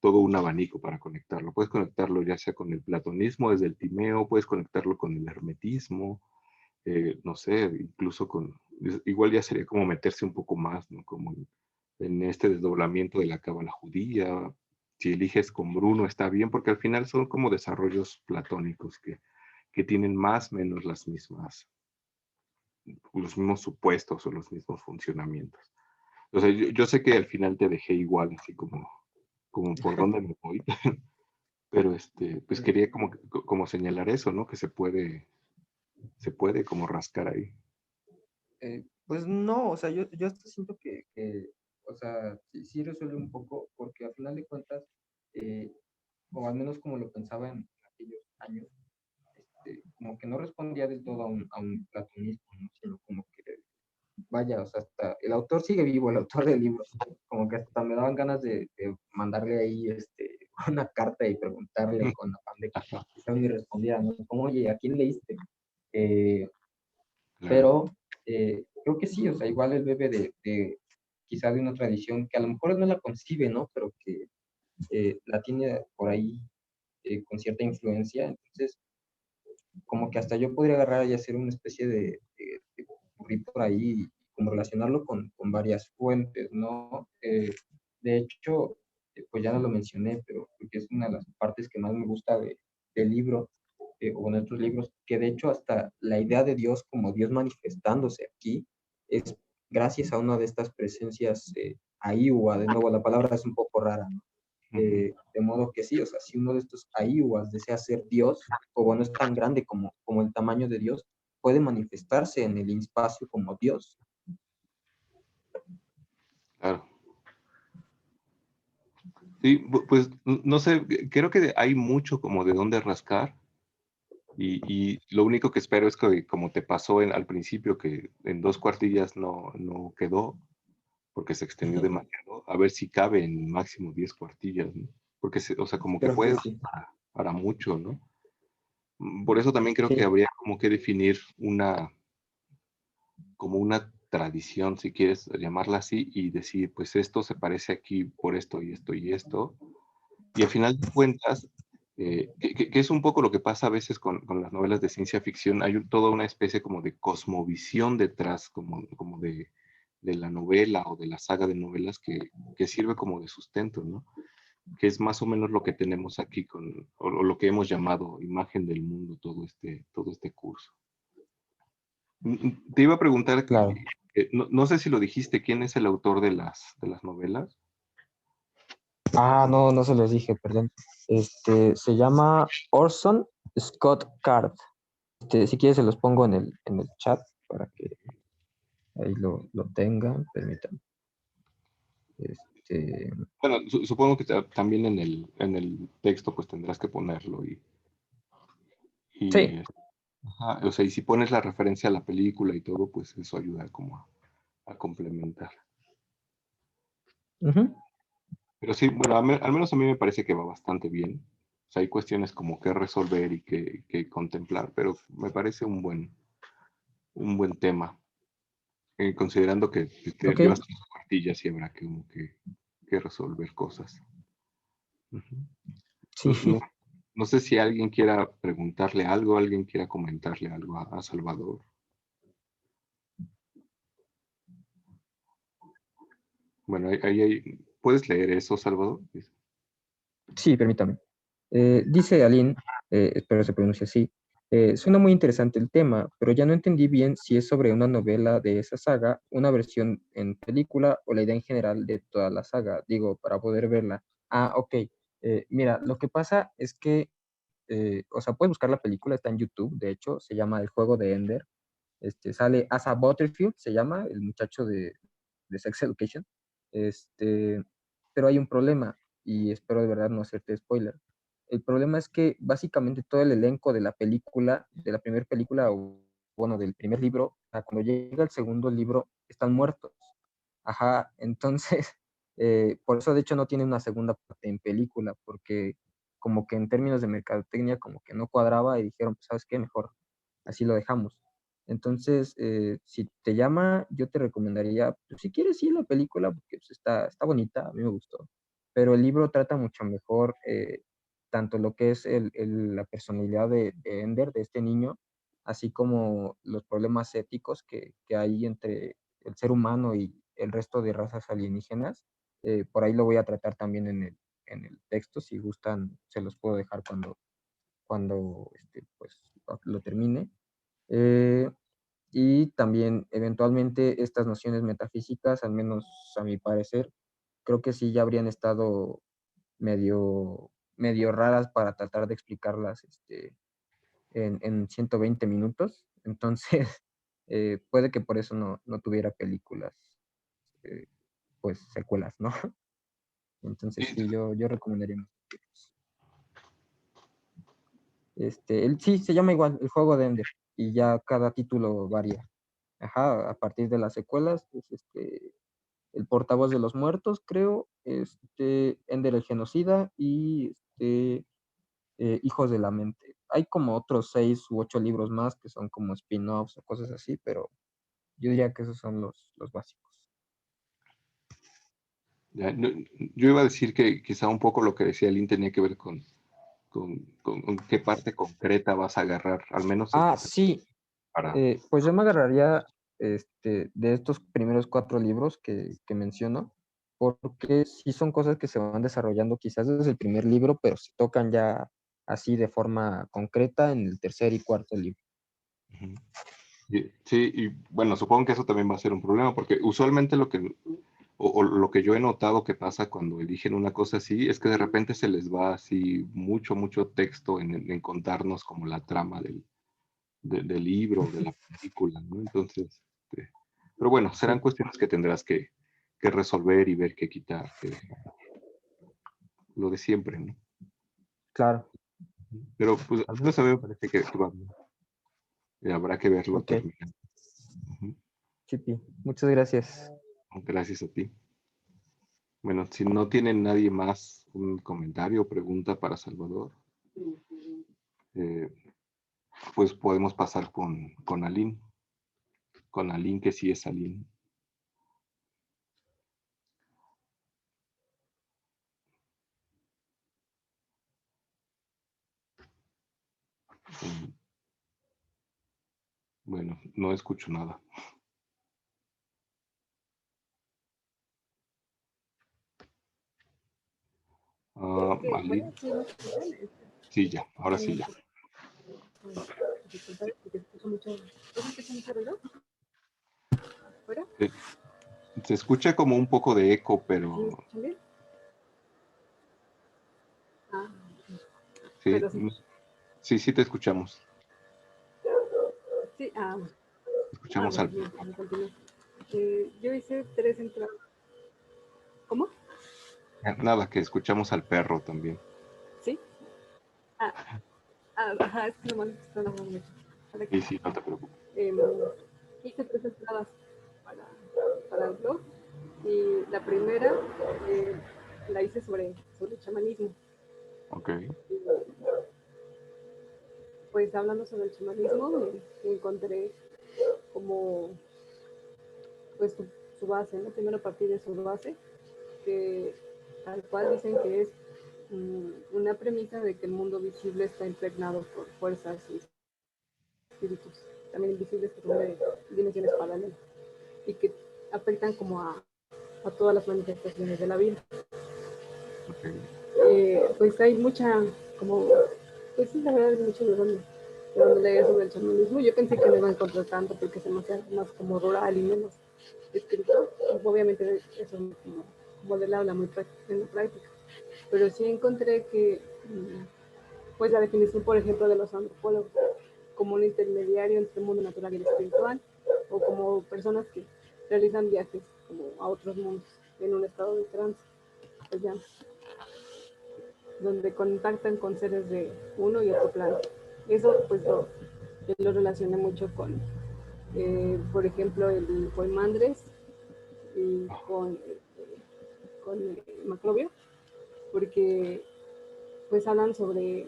todo un abanico para conectarlo. Puedes conectarlo ya sea con el platonismo desde el Timeo, puedes conectarlo con el hermetismo, no sé, incluso igual ya sería como meterse un poco más, ¿no? Como en este desdoblamiento de la cábala judía. Si eliges con Bruno está bien, porque al final son como desarrollos platónicos que tienen más o menos los mismos supuestos o los mismos funcionamientos. O sea, yo sé que al final te dejé igual, así como por dónde me voy, pero pues quería como señalar eso, ¿no? Que se puede como rascar ahí. Pues no, o sea, yo hasta siento o sea, sí resuelve un poco, porque al final de cuentas, eh, o al menos como lo pensaba en aquellos años, como que no respondía del todo a un platonismo, ¿no? Sino como que, vaya, o sea, hasta el autor sigue vivo, el autor del libro, como que hasta me daban ganas de mandarle ahí una carta y preguntarle con afán de que Ajá, quizás me respondiera, ¿no? Como, oye, ¿a quién leíste? Eh, claro. pero creo que sí, o sea, igual él bebe quizá de una tradición que a lo mejor él no la concibe, ¿no? Pero que la tiene por ahí con cierta influencia, entonces como que hasta yo podría agarrar y hacer una especie de popurrí por ahí y como relacionarlo con varias fuentes, ¿no? De hecho, pues ya no lo mencioné, pero creo que es una de las partes que más me gusta del libro, o en otros libros, que de hecho hasta la idea de Dios como Dios manifestándose aquí es gracias a una de estas presencias aiua, de nuevo la palabra es un poco rara, ¿no? Ujú. De modo que sí, o sea, si uno de estos aiuas desea ser Dios, o bueno, es tan grande como el tamaño de Dios, puede manifestarse en el espacio como Dios. Claro. Sí, pues no sé, creo que hay mucho como de dónde rascar y lo único que espero es que como te pasó al principio, que en 2 cuartillas no quedó porque se extendió demasiado, a ver si cabe en máximo 10 cuartillas, ¿no? Porque, o sea, como que Creo que puede sí. para mucho, ¿no? Por eso también creo que Sí, habría como que definir como una tradición, si quieres llamarla así, y decir, pues esto se parece aquí por esto y esto y esto. Y al final de cuentas, que es un poco lo que pasa a veces con las novelas de ciencia ficción, hay toda una especie como de cosmovisión detrás, como de la novela o de la saga de novelas que sirve como de sustento, ¿no? Que es más o menos lo que tenemos aquí o lo que hemos llamado imagen del mundo todo este curso. Te iba a preguntar, claro. no sé si lo dijiste, ¿quién es el autor de las novelas? Ah, no, no se los dije, perdón. Se llama Orson Scott Card. Si quieres se los pongo en el chat para que ahí lo tengan, permítanme. Bueno, supongo que también en el texto pues tendrás que ponerlo Sí. Ajá, o sea, y si pones la referencia a la película y todo, pues eso ayuda como a complementar. Ujú. Pero sí, bueno, al menos a mí me parece que va bastante bien. O sea, hay cuestiones como que resolver y que contemplar, pero me parece un buen tema, considerando que Ok. llevas tus cuartillas y habrá que, como que resolver cosas. Ujú. Sí. No, no sé si alguien quiera preguntarle algo, alguien quiera comentarle algo a Salvador. Bueno, ¿puedes leer eso, Salvador? Sí, permítame. Dice Aline, espero se pronuncie así, suena muy interesante el tema, pero ya no entendí bien si es sobre una novela de esa saga, una versión en película o la idea en general de toda la saga, digo, para poder verla. Ah, ok. Mira, lo que pasa es que, o sea, puedes buscar la película, está en YouTube, de hecho, se llama El juego de Ender. Sale Asa Butterfield, se llama, el muchacho de Sex Education. Este, pero hay un problema, y espero de verdad no hacerte spoiler. El problema es que básicamente todo el elenco de la película, de la primera película, o bueno, del primer libro, cuando llega el segundo libro, están muertos. Ajá, entonces, por eso de hecho no tiene una segunda parte en película, porque como que en términos de mercadotecnia como que no cuadraba y dijeron, pues, ¿sabes qué? Mejor así lo dejamos. Entonces, si te llama, yo te recomendaría, pues, si quieres, sí, la película, porque pues, está bonita, a mí me gustó, pero el libro trata mucho mejor tanto lo que es la personalidad de Ender, de este niño, así como los problemas éticos que hay entre el ser humano y el resto de razas alienígenas. Por ahí lo voy a tratar también en el texto, si gustan, se los puedo dejar cuando pues, lo termine. Eh, y también eventualmente estas nociones metafísicas, al menos a mi parecer, creo que sí ya habrían estado medio raras para tratar de explicarlas en 120 minutos. Entonces, puede que por eso no tuviera películas, eh, pues secuelas, ¿no? Entonces, Sí, sí, yo recomendaría más. Sí, se llama igual, El juego de Ender, y ya cada título varía. Ajá, a partir de las secuelas, pues El portavoz de los muertos, creo, Ender el genocida y Hijos de la mente. Hay como otros 6 u 8 libros más que son como spin-offs o cosas así, pero yo diría que esos son los básicos. yo iba a decir que quizá un poco lo que decía Lynn tenía que ver con qué parte concreta vas a agarrar, al menos Ah, sí, para... pues yo me agarraría de estos primeros 4 libros que menciono, porque sí son cosas que se van desarrollando quizás desde el primer libro, pero se tocan ya así de forma concreta en el tercer y cuarto libro. Ujú. Sí, y bueno, supongo que eso también va a ser un problema, porque usualmente o lo que yo he notado que pasa cuando eligen una cosa así, es que de repente se les va así mucho texto en contarnos como la trama del libro, de la película, ¿no? Entonces, pero bueno, serán Sí, cuestiones que tendrás que resolver y ver qué quitar, lo de siempre, ¿no? claro. Pero pues al menos a mí me parece que va bien. Habrá que verlo Ok, terminar. Ujú. Chipi, muchas gracias. Gracias a ti. Bueno, si no tiene nadie más un comentario o pregunta para Salvador, eh, pues podemos pasar con Aline, que sí es Aline. Eh, bueno, no escucho nada. Aline, sí, ya, ahora sí ya. Se, se escucha como un poco de eco, pero sí, sí te escuchamos. Sí, Escuchamos bueno, al bien, perro. continúo. Yo hice 3 entradas. ¿Cómo? Nada, que escuchamos al perro también. ¿Sí? Ah, ajá, es que lo malo es que están hablando mucho. Para Sí, que, sí, no te preocupes. hice 3 entradas para el blog y la primera la hice sobre el chamanismo. Ok. Pues hablando sobre el chamanismo, me encontré como pues su base, ¿no? Primero a partir de su base, que tal cual dicen que es una premisa de que el mundo visible está impregnado por fuerzas y espíritus también invisibles que son de dimensiones paralelas y que afectan como a todas las manifestaciones de la vida. Okay. Pues hay mucha, como, pues sí, la verdad, hay mucho de donde leer sobre el chamanismo. Yo pensé que no iba a encontrar tanto porque se me hacía más como rural y menos espiritual. Obviamente eso como del habla muy en la práctica. Pero sí encontré que, pues la definición, por ejemplo, de los antropólogos como un intermediario entre el mundo natural y el espiritual, o como personas que realizan viajes como a otros mundos en un estado de trance, pues ya, donde contactan con seres de uno y otro plano. Eso pues lo relacioné mucho con, por ejemplo, el Poimandres y con Macrobio, porque pues hablan sobre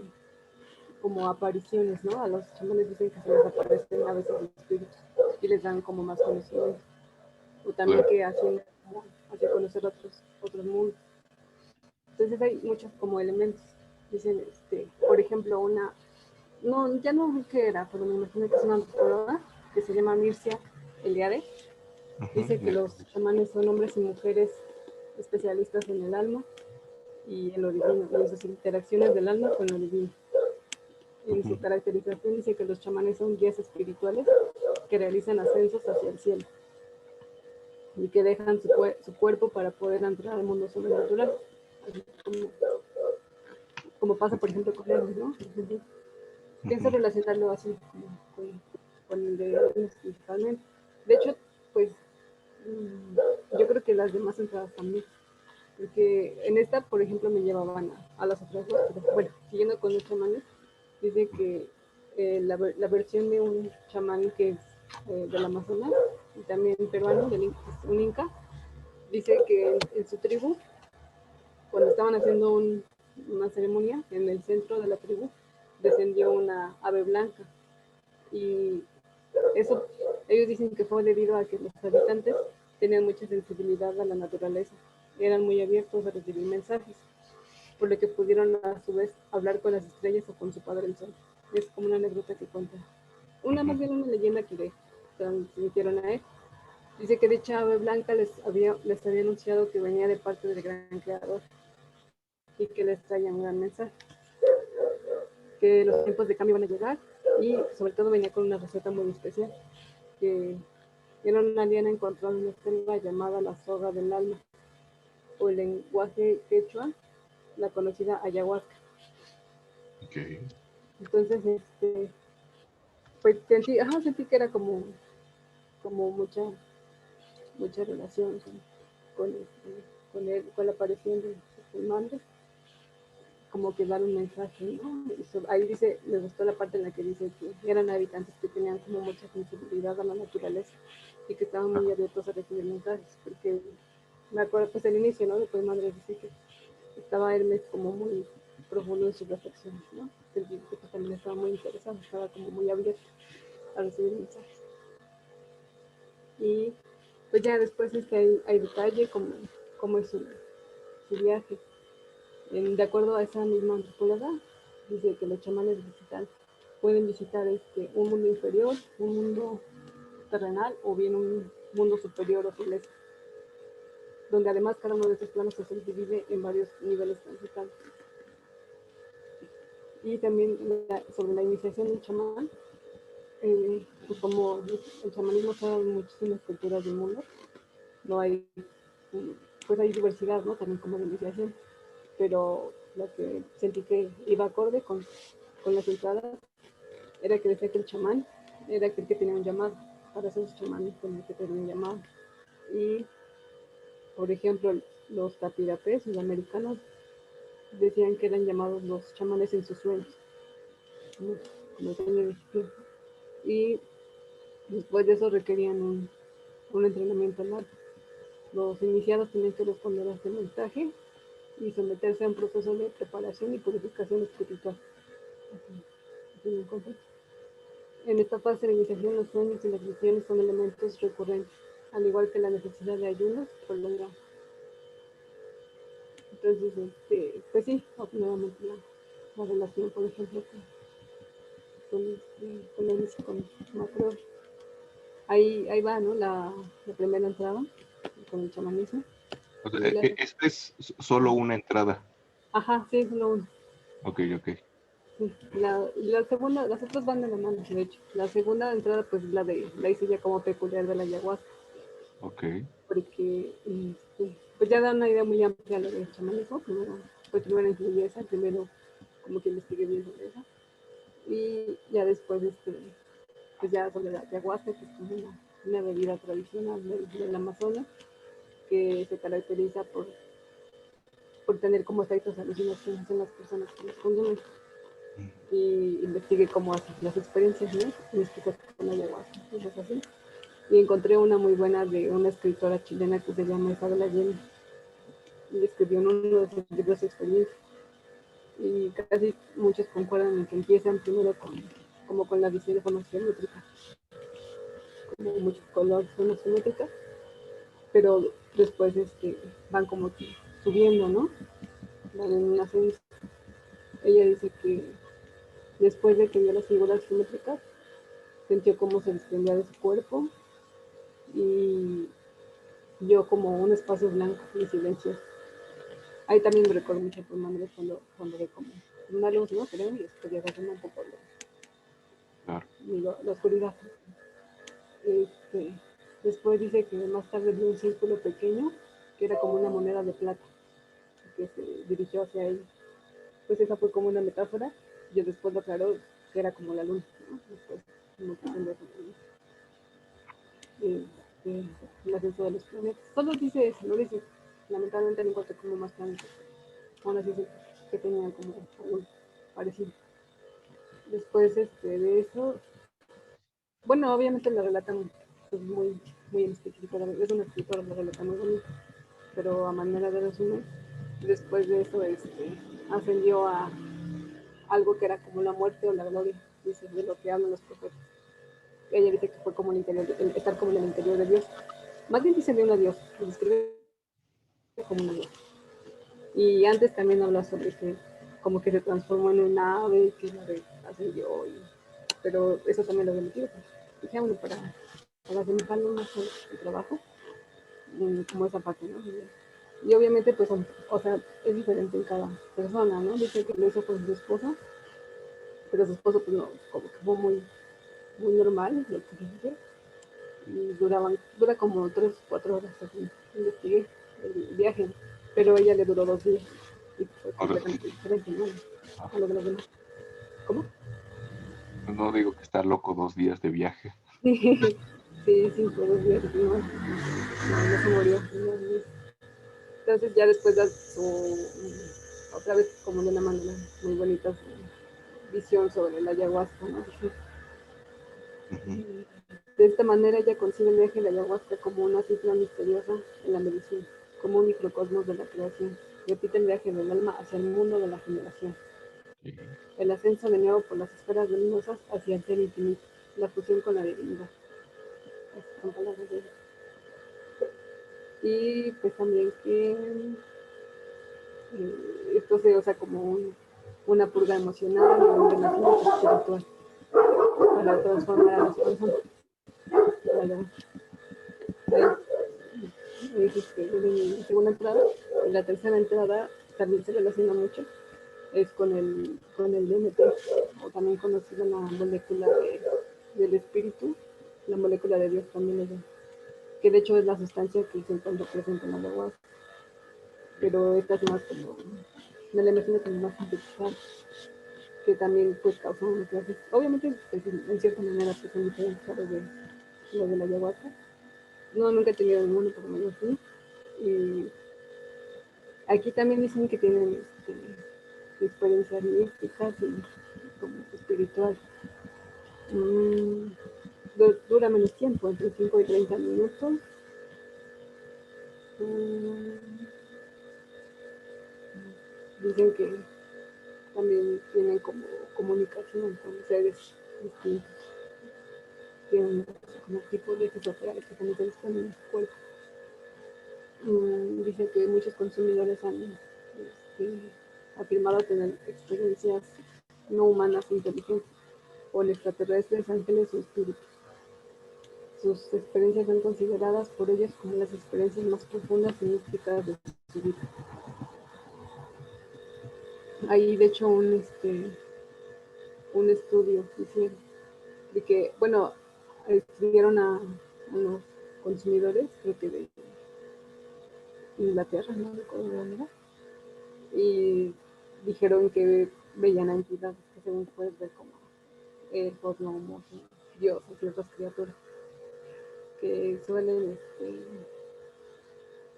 como apariciones, ¿no? A los chamanes dicen que se les aparecen a veces los espíritus y les dan como más conocimiento. O también Claro. que hacen conocer otros mundos. Entonces hay muchos como elementos. Dicen, por ejemplo, no, ya no qué era, pero me imagino que es una antropóloga que se llama Mircea Eliade. Dice que los chamanes son hombres y mujeres especialistas en el alma y en lo divino, y en sus interacciones del alma con lo divino. En su caracterización dice que los chamanes son guías espirituales que realizan ascensos hacia el cielo y que dejan su cuerpo para poder entrar al mundo sobrenatural, así como pasa por ejemplo con ellos, ¿no? Pienso relacionarlo así con el de ellos principalmente. De hecho, pues yo creo que las demás entradas también, porque en esta, por ejemplo, me llevaban a las otras dos, pero bueno, siguiendo con los chamanes, dice que la versión de un chamán que es del Amazonas y también peruano, un inca, dice que en su tribu, cuando estaban haciendo una ceremonia, en el centro de la tribu descendió una ave blanca y eso ellos dicen que fue debido a que los habitantes tenían mucha sensibilidad a la naturaleza, eran muy abiertos a recibir mensajes, por lo que pudieron a su vez hablar con las estrellas o con su padre el sol. Es como una anécdota que cuenta. Más bien una leyenda que le transmitieron a él. Dice que dicha ave blanca les había anunciado que venía de parte del gran creador y que les traía un gran mensaje, que los tiempos de cambio van a llegar y sobre todo venía con una receta muy especial, que era una liana encontrada en una selva llamada la soga del alma, o el lenguaje quechua, la conocida ayahuasca. Okay. Entonces, pues sentí que era como mucha relación con la aparición de Mandres, como que dar un mensaje, ¿no? Ahí dice, me gustó la parte en la que dice que eran habitantes que tenían como mucha sensibilidad a la naturaleza y que estaban muy abiertos a recibir mensajes, porque me acuerdo pues el inicio, ¿no? Después Madre dice que estaba Hermes como muy profundo en sus reflexiones, ¿no? Sentí que pues, también estaba muy interesado, estaba como muy abierto a recibir mensajes. Y pues ya después hay detalle como es su viaje. De acuerdo a esa misma antropóloga, dice que los chamanes pueden visitar un mundo inferior, un mundo terrenal o bien un mundo superior o celeste, donde además cada uno de estos planos se subdivide en varios niveles transitables. Y también sobre la iniciación del chamán, pues como el chamanismo se da en muchísimas culturas del mundo, no hay, pues hay diversidad, ¿no? También como de iniciación, pero lo que sentí que iba acorde con las entradas era que decía que el chamán era aquel que tenía un llamado. Para esos chamanes tenía que tener un llamado. Y, por ejemplo, los tapirapés, los americanos, decían que eran llamados los chamanes en sus sueños, como sueño de. Y después de eso requerían un entrenamiento largo. Los iniciados tenían que responder a este mensaje y someterse a un proceso de preparación y purificación espiritual. En esta fase de iniciación, los sueños y las visiones son elementos recurrentes, al igual que la necesidad de ayunos prolongados. Entonces, pues sí, nuevamente la relación, por ejemplo, con el con macro. Ahí va, ¿no? La primera entrada con el chamanismo. O sea, esta es solo una entrada. Ajá, sí, solo una. Ok. Sí, la segunda, las otras van de la mano, de hecho. La segunda entrada, pues la hice ya como peculiar de la ayahuasca. Ok. Porque, pues ya da una idea muy amplia lo del chamanismo. Primero incluí esa, primero como que investigué bien sobre esa. Y ya después, pues ya sobre la ayahuasca, que es como una bebida tradicional del Amazonas, que se caracteriza por tener como efectos alucinaciones en las personas que los consumen. Y investigué cómo hacen las experiencias, ¿no? Y explico con la ayahuasca, cosas así. Y encontré una muy buena de una escritora chilena que se llama Isabel Allende. Y escribió en uno de sus libros experiencias. Y casi muchos concuerdan en que empiezan primero como con la visión de forma geométrica, como muchos colores de forma geométrica, pero después van como que subiendo, ¿no? Van en un ascenso. Ella dice que después de que vio las figuras geométricas, sintió cómo se desprendía de su cuerpo y vio como un espacio blanco y silencioso. Ahí también me recuerdo mucho por Manuel cuando ve como una luz, ¿no? Creo, y después ya se asoma un poco Claro. la oscuridad. Después dice que más tarde vio un círculo pequeño que era como una moneda de plata que se dirigió hacia él. Pues esa fue como una metáfora. Yo después lo aclaró que era como la luna, ¿no? Después, como que el ascenso de los planetas. Solo dice eso, no dice, lamentablemente no encontré como más planetas. Aún así que tenía como algo parecido. Después de eso, bueno, obviamente la relatan pues, muy, muy en específico, es una escritora, la relata muy bonita, pero a manera de resumen, después de eso ascendió a algo que era como la muerte o la gloria, dice, de lo que hablan los profetas. Ella dice que fue como estar como en el interior de Dios. Más bien dice de una diosa, lo describe como una diosa. Y antes también habla sobre que como que se transformó en una ave, que la ascendió, pero eso también lo había metido. Dije, bueno, para asemejarlo más el trabajo, como esa parte, ¿no? Y obviamente, pues, o sea, es diferente en cada persona, ¿no? Dice que lo hizo con su esposa, pero su esposo, pues, no, como que fue muy, muy normal, lo que dice, y dura como 3 o 4 horas, así, investigué el viaje, pero ella le duró 2 días, y fue completamente diferente, ¿no? A lo de los demás. ¿Cómo? No digo que está loco 2 días de viaje. Sí, fue 2 días, no se murió. Entonces ya después da otra vez como de una manera muy bonita su visión sobre la ayahuasca, ¿no? De esta manera ella concibe el viaje de la ayahuasca como una cifra misteriosa en la medicina, como un microcosmos de la creación. Repite el viaje del alma hacia el mundo de la generación. Sí. El ascenso de nuevo por las esferas luminosas hacia el ser infinito, la fusión con la divinidad. Estas son palabras de ella. Y pues también que esto se usa como una purga emocional y un renacimiento espiritual para transformar a las personas. En la segunda entrada y la tercera entrada también se relaciona mucho es con el DMT, o también conocido la molécula del espíritu, la molécula de Dios también es, que de hecho es la sustancia que se encuentra presente en la ayahuasca, pero esta es más como, me la imagino como más sintetizada. que también pues causan una clase. Obviamente, pues, en cierta manera, pues son diferentes a lo de la ayahuasca. No, nunca he tenido ninguno, pero me imagino. Y aquí también dicen que tienen experiencias místicas y como espiritual. Dura menos tiempo, entre 5 y 30 minutos. Dicen que también tienen como comunicación con seres distintos. Tienen como tipo de esotéricos que también se están en el cuerpo. Dicen que muchos consumidores han afirmado tener experiencias no humanas inteligentes, o extraterrestres, ángeles o espíritus. Sus experiencias son consideradas por ellos como las experiencias más profundas y místicas de su vida. Hay de hecho un estudio hicieron de que, bueno, estudiaron a unos consumidores, creo que de Inglaterra, no recuerdo de dónde era, y dijeron que veían a entidades que según puedes ver como gnomos, dioses y otras criaturas que suelen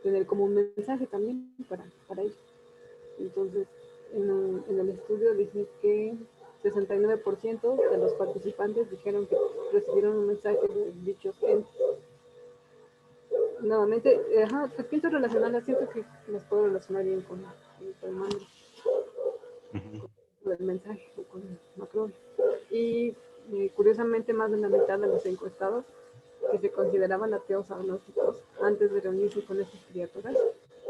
tener como un mensaje también para ellos. Entonces, en el estudio dice que 69% de los participantes dijeron que recibieron un mensaje de dichos entes. Nuevamente, pues pienso relacionarlas, siento que las puedo relacionar bien con el mando, con el mensaje o con Macron. Y curiosamente, más de la mitad de los encuestados que se consideraban ateos agnósticos antes de reunirse con estas criaturas,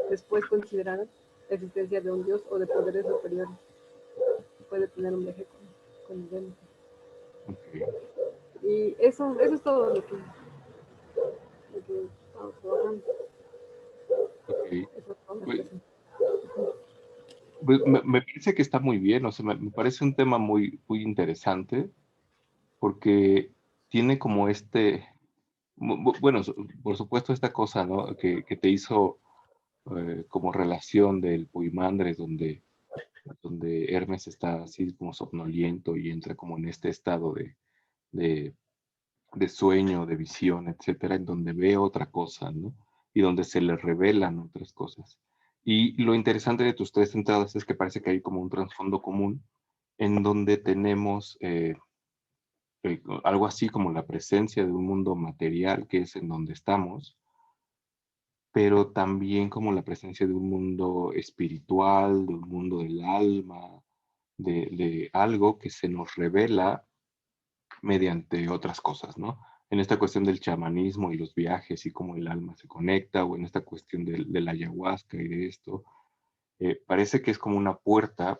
después consideraron la existencia de un dios o de poderes superiores. Puede tener un viaje con el Venus. Okay. Y eso es todo lo que estamos trabajando. Okay. Eso es todo Pues, me parece que está muy bien, o sea, me parece un tema muy, muy interesante porque tiene como bueno, por supuesto esta cosa, ¿no? Que te hizo como relación del Poimandres, donde Hermes está así como somnoliento y entra como en este estado de, de sueño, de visión, etcétera, en donde ve otra cosa, ¿no? Y donde se le revelan otras cosas. Y lo interesante de tus tres entradas es que parece que hay como un trasfondo común en donde tenemos algo así como la presencia de un mundo material, que es en donde estamos, pero también como la presencia de un mundo espiritual, de un mundo del alma, de algo que se nos revela mediante otras cosas, ¿no? En esta cuestión del chamanismo y los viajes y cómo el alma se conecta, o en esta cuestión de la ayahuasca y de esto, parece que es como una puerta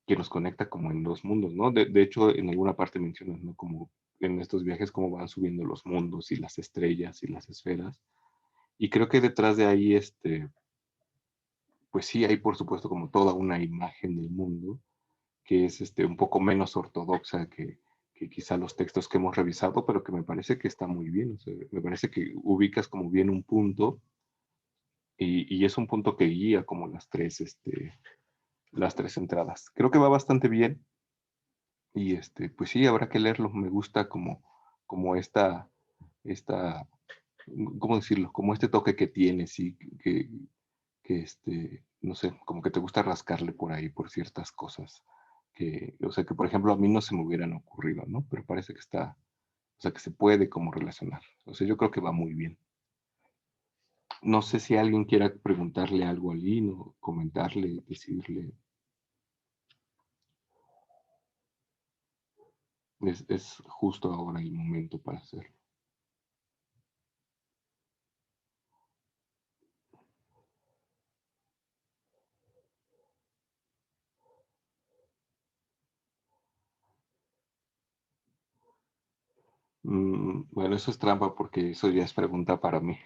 que nos conecta como en dos mundos, ¿no? De hecho, en alguna parte mencionas, ¿no? Como en estos viajes, cómo van subiendo los mundos y las estrellas y las esferas. Y creo que detrás de ahí, pues sí, hay por supuesto como toda una imagen del mundo que es un poco menos ortodoxa que quizá los textos que hemos revisado, pero que me parece que está muy bien. O sea, me parece que ubicas como bien un punto y es un punto que guía como las tres entradas. Creo que va bastante bien y pues sí, habrá que leerlo. Me gusta como esta, ¿cómo decirlo? Como este toque que tiene, sí, no sé, como que te gusta rascarle por ahí, por ciertas cosas o sea, que por ejemplo a mí no se me hubieran ocurrido, ¿no? Pero parece que o sea, que se puede como relacionar. O sea, yo creo que va muy bien. No sé si alguien quiera preguntarle algo a Lino, comentarle, decirle. Es justo ahora el momento para hacerlo. Bueno, eso es trampa porque eso ya es pregunta para mí.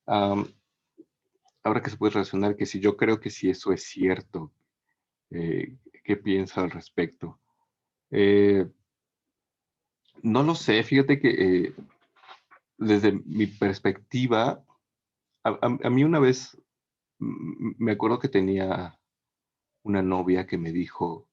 Ahora que se puede relacionar que si yo creo que si eso es cierto, ¿qué pienso al respecto? No lo sé, fíjate que desde mi perspectiva, a mí una vez me acuerdo que tenía una novia que me dijo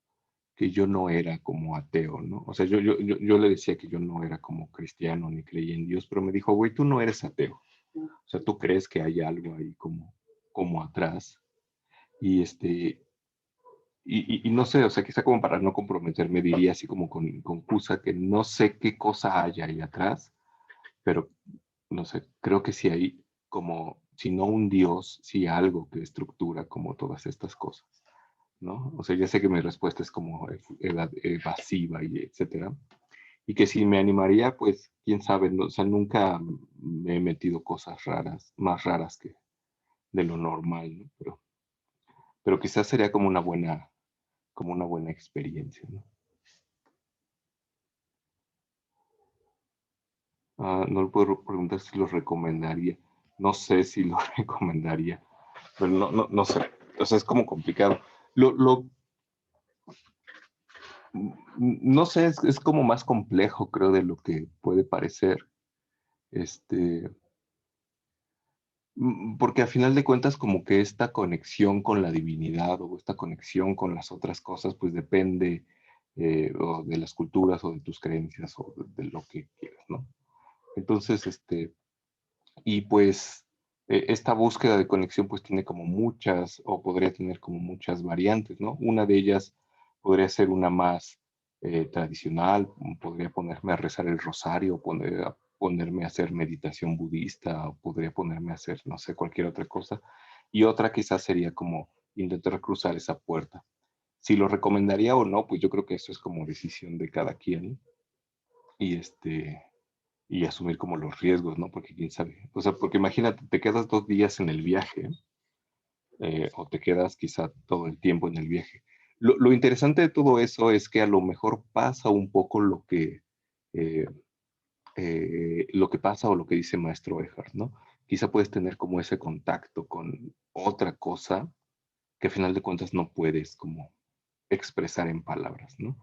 que yo no era como ateo, ¿no? O sea, yo le decía que yo no era como cristiano ni creía en Dios, pero me dijo, güey, tú no eres ateo. O sea, tú crees que hay algo ahí como atrás. Y y no sé, o sea, quizá como para no comprometerme, diría así como con Cusa, que no sé qué cosa hay ahí atrás, pero no sé, creo que sí hay como, si no un Dios, sí algo que estructura como todas estas cosas, ¿no? O sea, ya sé que mi respuesta es como evasiva y etcétera, y que si me animaría, pues, quién sabe, no, o sea, nunca me he metido cosas raras, más raras que de lo normal, ¿no? Pero quizás sería como una buena experiencia, ¿no? No le puedo preguntar si lo recomendaría. No sé si lo recomendaría, pero no sé. O sea, es como complicado. No sé, es como más complejo, creo, de lo que puede parecer. Este, Porque a final de cuentas, como que esta conexión con la divinidad o esta conexión con las otras cosas, pues depende o de las culturas o de tus creencias o de lo que quieras, ¿no? Entonces, y pues esta búsqueda de conexión pues tiene como muchas, o podría tener como muchas variantes, ¿no? Una de ellas podría ser una más tradicional, podría ponerme a rezar el rosario, ponerme a hacer meditación budista, o podría ponerme a hacer, no sé, cualquier otra cosa. Y otra quizás sería como intentar cruzar esa puerta. Si lo recomendaría o no, pues yo creo que eso es como decisión de cada quien. Y y asumir como los riesgos, ¿no? Porque quién sabe. O sea, porque imagínate, te quedas 2 días en el viaje o te quedas quizá todo el tiempo en el viaje. Lo interesante de todo eso es que a lo mejor pasa un poco eh, lo que pasa o lo que dice Maestro Eckhart, ¿no? Quizá puedes tener como ese contacto con otra cosa que a final de cuentas no puedes como expresar en palabras, ¿no?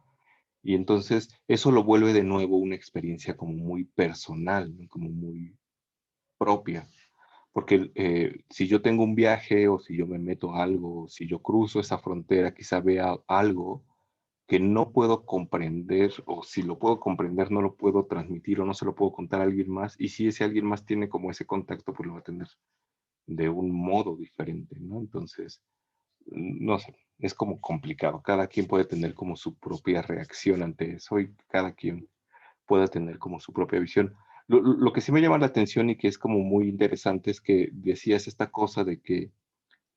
Y entonces eso lo vuelve de nuevo una experiencia como muy personal, ¿no? Como muy propia. Porque si yo tengo un viaje o si yo me meto a algo, si yo cruzo esa frontera, quizá vea algo que no puedo comprender o si lo puedo comprender no lo puedo transmitir o no se lo puedo contar a alguien más. Y si ese alguien más tiene como ese contacto, pues lo va a tener de un modo diferente, ¿no? Entonces, no sé, es como complicado. Cada quien puede tener como su propia reacción ante eso y cada quien pueda tener como su propia visión. Lo que sí me llama la atención y que es como muy interesante es que decías esta cosa de que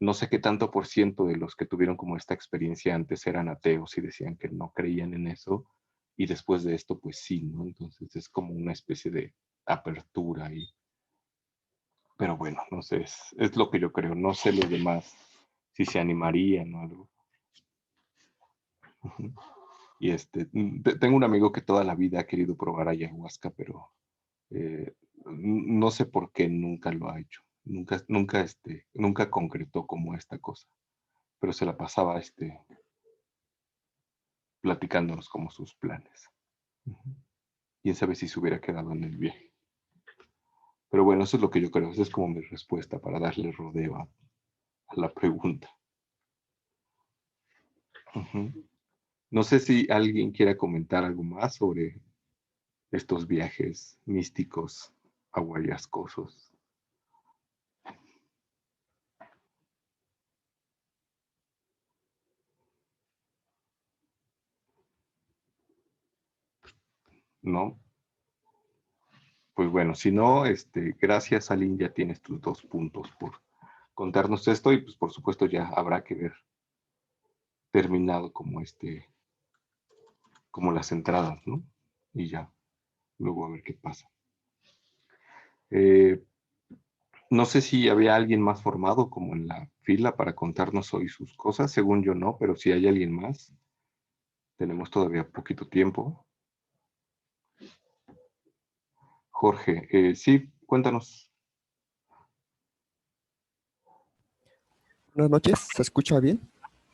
no sé qué tanto por ciento de los que tuvieron como esta experiencia antes eran ateos y decían que no creían en eso y después de esto pues sí, ¿no? Entonces es como una especie de apertura ahí. Pero bueno, no sé, es lo que yo creo. No sé los demás si se animarían o algo. Ujú. Y tengo un amigo que toda la vida ha querido probar ayahuasca, pero no sé por qué nunca lo ha hecho. Nunca concretó como esta cosa. Pero se la pasaba platicándonos como sus planes. Ujú. Quién sabe si se hubiera quedado en el viaje. Pero bueno, eso es lo que yo creo. Esa es como mi respuesta para darle rodeo a la pregunta. Ujú. No sé si alguien quiera comentar algo más sobre estos viajes místicos, aguayascosos. ¿No? Pues bueno, si no, gracias, Aline, ya tienes tus 2 puntos por contarnos esto y pues por supuesto ya habrá que ver terminado como las entradas, ¿no? Y ya, luego a ver qué pasa. Eh, no sé si había alguien más formado como en la fila para contarnos hoy sus cosas, según yo no, pero si hay alguien más, tenemos todavía poquito tiempo. Jorge, sí, cuéntanos. Buenas noches, ¿se escucha bien?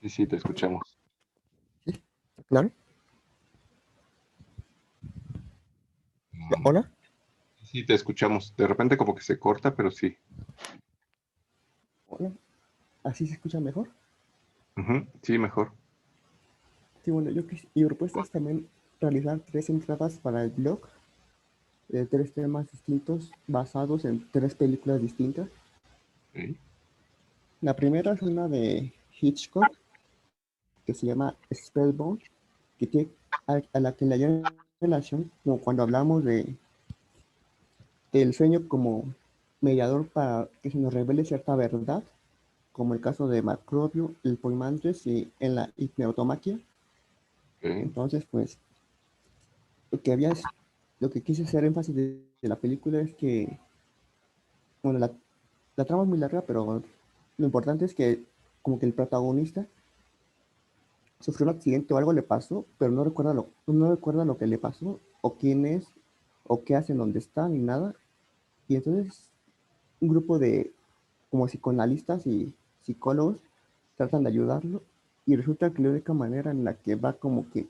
Sí, sí, te escuchamos. Sí, claro. Mm, Hola, sí, te escuchamos. De repente como que se corta, pero sí. hola. ¿Así se escucha mejor? Ujú, sí, mejor. Sí, bueno, mi propuesta es también realizar 3 entradas para el blog de 3 temas distintos basados en 3 películas distintas. Ok. La primera es una de Hitchcock que se llama Spellbound, que tiene, a la que le hay relación como cuando hablamos del sueño como mediador para que se nos revele cierta verdad, como el caso de Macrobio, el Poimandres y en la hipneautomaquia. Ok. Entonces, pues, lo que había es- lo que quise hacer énfasis de la película es que, bueno, la trama es muy larga, pero lo importante es que como que el protagonista sufrió un accidente o algo le pasó, pero no recuerda lo que le pasó, o quién es, o qué hace, dónde está, ni nada. Y entonces un grupo de como psicoanalistas y psicólogos tratan de ayudarlo, y resulta que la única manera en la que va como que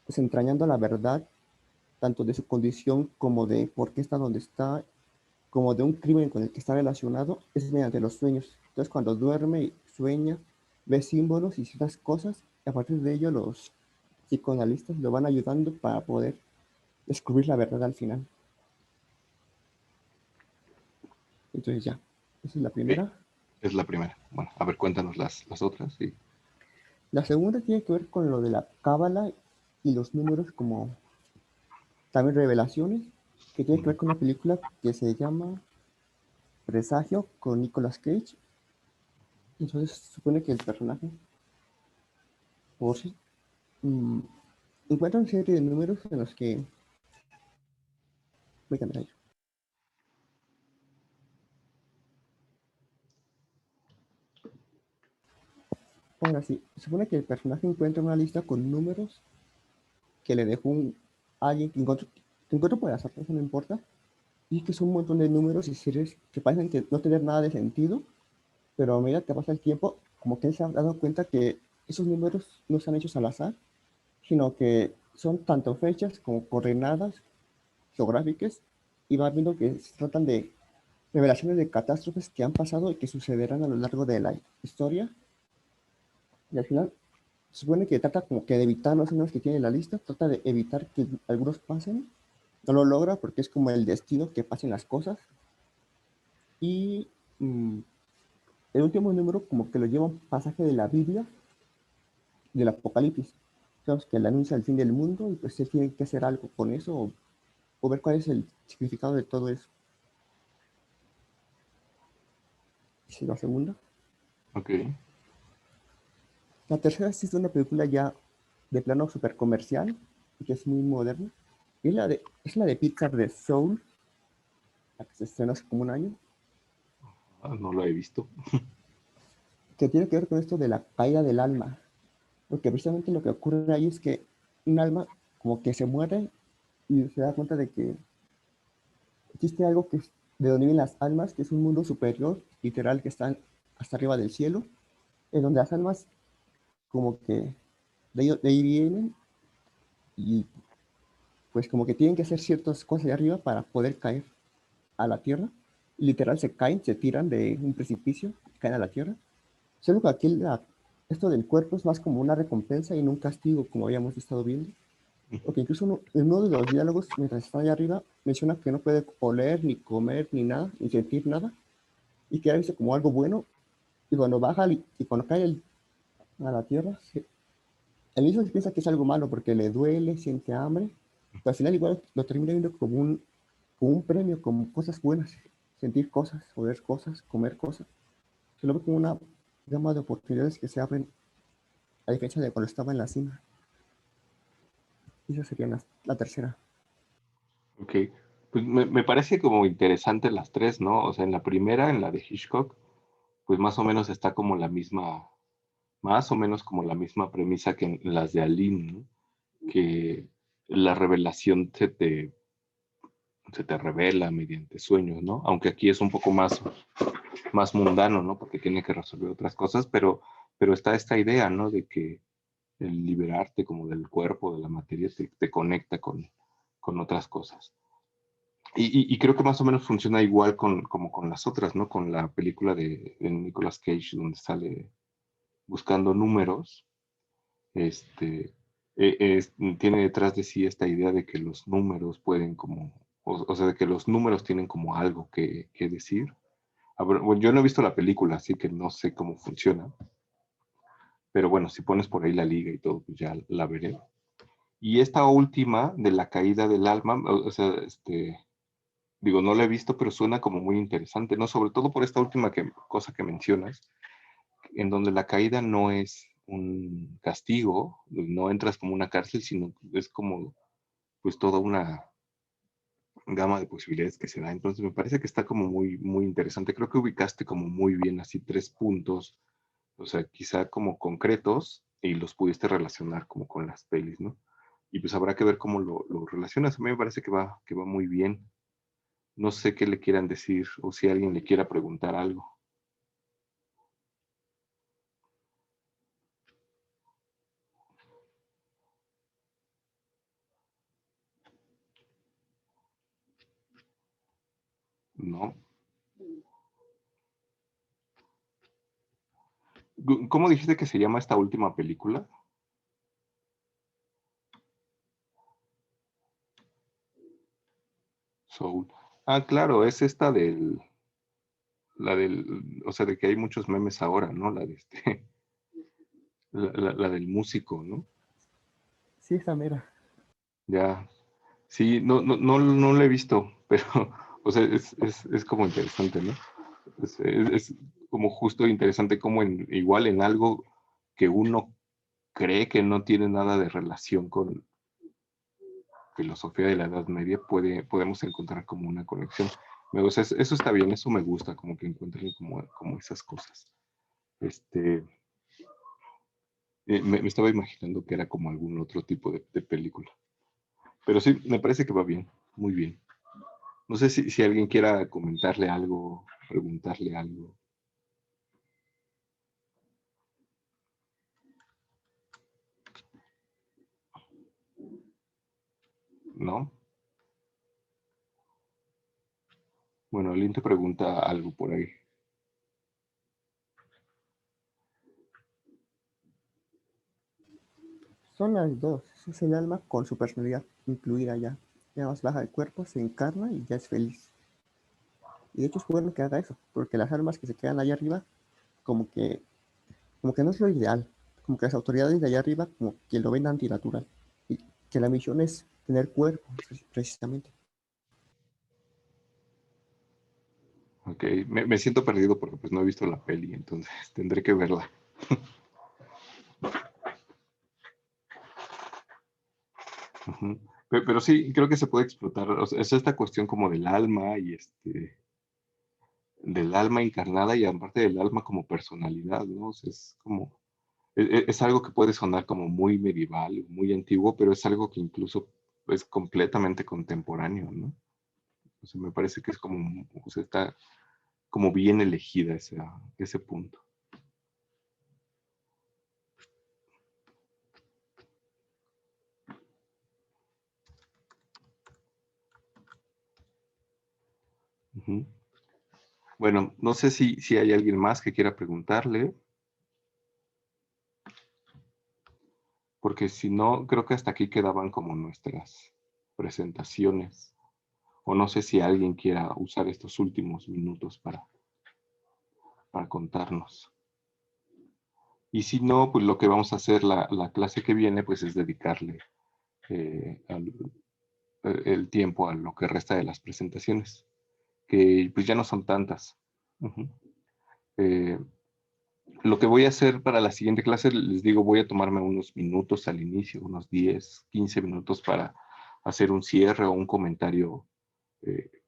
desentrañando la verdad, tanto de su condición como de por qué está donde está, como de un crimen con el que está relacionado, es mediante los sueños. Entonces, cuando duerme y sueña, ve símbolos y ciertas cosas, y a partir de ello los psicoanalistas lo van ayudando para poder descubrir la verdad al final. Entonces ya, esa es la Ok. primera. Es la primera. Bueno, a ver, cuéntanos las otras. Sí. La segunda tiene que ver con lo de la cábala y los números como también revelaciones, que tiene que ver con una película que se llama Presagio con Nicolas Cage. Entonces se supone que el personaje por sí, mm, encuentra una serie de números en los que voy a cambiar ahí. Ahora sí, se supone que el personaje encuentra una lista con números que le dejó alguien que encontró por azar, eso no importa, y que son un montón de números y series que parecen que no tener nada de sentido, pero a medida que pasa el tiempo, como que él se ha dado cuenta que esos números no están hechos al azar, sino que son tanto fechas como coordenadas geográficas, y va viendo que se tratan de revelaciones de catástrofes que han pasado y que sucederán a lo largo de la historia, y al final se supone que trata como que de evitar los números que tiene en la lista, trata de evitar que algunos pasen, no lo logra porque es como el destino que pasen las cosas, y mm, el último número como que lo lleva un pasaje de la Biblia, del Apocalipsis, sabes que le anuncia el fin del mundo, y pues él tiene que hacer algo con eso, o ver cuál es el significado de todo eso. Esa es la segunda. Ok. La tercera sí es una película ya de plano super comercial y que es muy moderna. Y es la de Pixar de Soul, la que se estrenó hace como un año, Ah, no lo he visto. que tiene que ver con esto de la caída del alma. Porque precisamente lo que ocurre ahí es que un alma como que se muere y se da cuenta de que existe algo que es de donde vienen las almas, que es un mundo superior, literal, que están hasta arriba del cielo, en donde las almas como que de ahí vienen, y pues como que tienen que hacer ciertas cosas de arriba para poder caer a la tierra. Literal se caen, se tiran de un precipicio, caen a la tierra. Solo que aquí esto del cuerpo es más como una recompensa y no un castigo, como habíamos estado viendo. Porque incluso en uno de los diálogos, mientras está allá arriba, menciona que no puede oler, ni comer, ni nada, ni sentir nada, y que era visto como algo bueno. Y cuando baja y cuando cae a la tierra, al inicio se piensa que es algo malo porque le duele, siente hambre, pero al final igual lo termina viendo como un premio, como cosas buenas, sentir cosas, oler cosas, comer cosas. Se lo ve como una gama de oportunidades que se abren a diferencia de cuando estaba en la cima. Y esa sería la tercera. Ok. Pues me parece como interesante las tres, ¿no? O sea, en la primera, en la de Hitchcock, pues más o menos está como la misma, más o menos como la misma premisa que en las de Aline, ¿no? Que la revelación se te revela mediante sueños, ¿no? Aunque aquí es un poco más mundano, ¿no? Porque tiene que resolver otras cosas, pero está esta idea, ¿no? De que el liberarte como del cuerpo, de la materia, te conecta con otras cosas. Y creo que más o menos funciona igual como con las otras, ¿no? Con la película de Nicolas Cage, donde sale buscando números. tiene detrás de sí esta idea de que los números pueden como, o sea, de que los números tienen como algo que decir. A ver, bueno, yo no he visto la película, así que no sé cómo funciona, pero bueno, si pones por ahí la liga y todo, pues ya la veré. Y esta última de la caída del alma, o sea, digo, no la he visto, pero suena como muy interesante, ¿no? Sobre todo por esta última cosa que mencionas, en donde la caída no es un castigo, no entras como una cárcel, sino es como, pues, toda una gama de posibilidades que se da. Entonces, me parece que está como muy, muy interesante. Creo que ubicaste como muy bien así 3 puntos, o sea, quizá como concretos, y los pudiste relacionar como con las pelis, ¿no? Y pues habrá que ver cómo lo relacionas. A mí me parece que va muy bien. No sé qué le quieran decir o si alguien le quiera preguntar algo, ¿no? ¿Cómo dijiste que se llama esta última película? Soul. Ah, claro, es esta o sea, de que hay muchos memes ahora, ¿no? La de la del músico, ¿no? Sí, esa mera. Ya, sí, no lo he visto, pero, o sea, es como interesante, ¿no? Es como justo interesante como igual en algo que uno cree que no tiene nada de relación con filosofía de la Edad Media, podemos encontrar como una conexión. O sea, eso está bien, eso me gusta, como que encuentren como esas cosas. Este, me estaba imaginando que era como algún otro tipo de película. Pero sí, me parece que va bien, muy bien. No sé si alguien quiera comentarle algo, preguntarle algo, ¿no? Bueno, Lynn te pregunta algo por ahí. Son las dos. Es el alma con su personalidad incluida ya. Ya más baja el cuerpo, se encarna y ya es feliz. Y de hecho es bueno que haga eso, porque las almas que se quedan allá arriba, como que, como que no es lo ideal. Como que las autoridades de allá arriba como que lo ven antinatural. Y que la misión es tener cuerpo, precisamente. Ok, me siento perdido porque pues no he visto la peli, entonces tendré que verla. Ujú. Pero sí, creo que se puede explotar, o sea, es esta cuestión como del alma y del alma encarnada y aparte del alma como personalidad, ¿no? O sea, es como, es algo que puede sonar como muy medieval, muy antiguo, pero es algo que incluso es completamente contemporáneo, ¿no? O sea, me parece que es como, o sea, está como bien elegida ese punto. Ujú. Bueno, no sé si hay alguien más que quiera preguntarle, porque si no, creo que hasta aquí quedaban como nuestras presentaciones. O no sé si alguien quiera usar estos últimos minutos para contarnos. Y si no, pues lo que vamos a hacer la clase que viene, pues es dedicarle eh, al- el tiempo a lo que resta de las presentaciones, que pues ya no son tantas. Ujú. Eh, lo que voy a hacer para la siguiente clase, les digo, voy a tomarme unos minutos al inicio, unos 10, 15 minutos para hacer un cierre o un comentario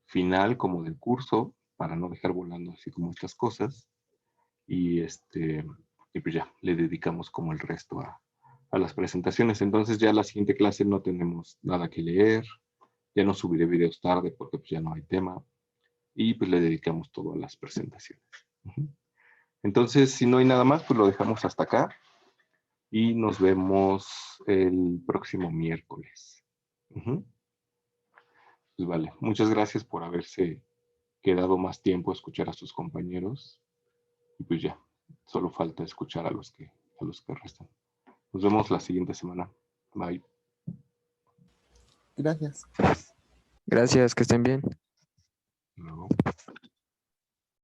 final como del curso, para no dejar volando así como estas cosas. Y, y pues ya, le dedicamos como el resto a las presentaciones. Entonces ya la siguiente clase no tenemos nada que leer, ya no subiré videos tarde porque pues ya no hay tema y pues le dedicamos todo a las presentaciones. Ujú. Entonces, si no hay nada más, pues lo dejamos hasta acá y nos vemos el próximo miércoles. Ujú. Pues vale, muchas gracias por haberse quedado más tiempo a escuchar a sus compañeros y pues ya, solo falta escuchar a los que restan. Nos Nos vemos la siguiente semana. Bye. Gracias. Gracias, que estén bien.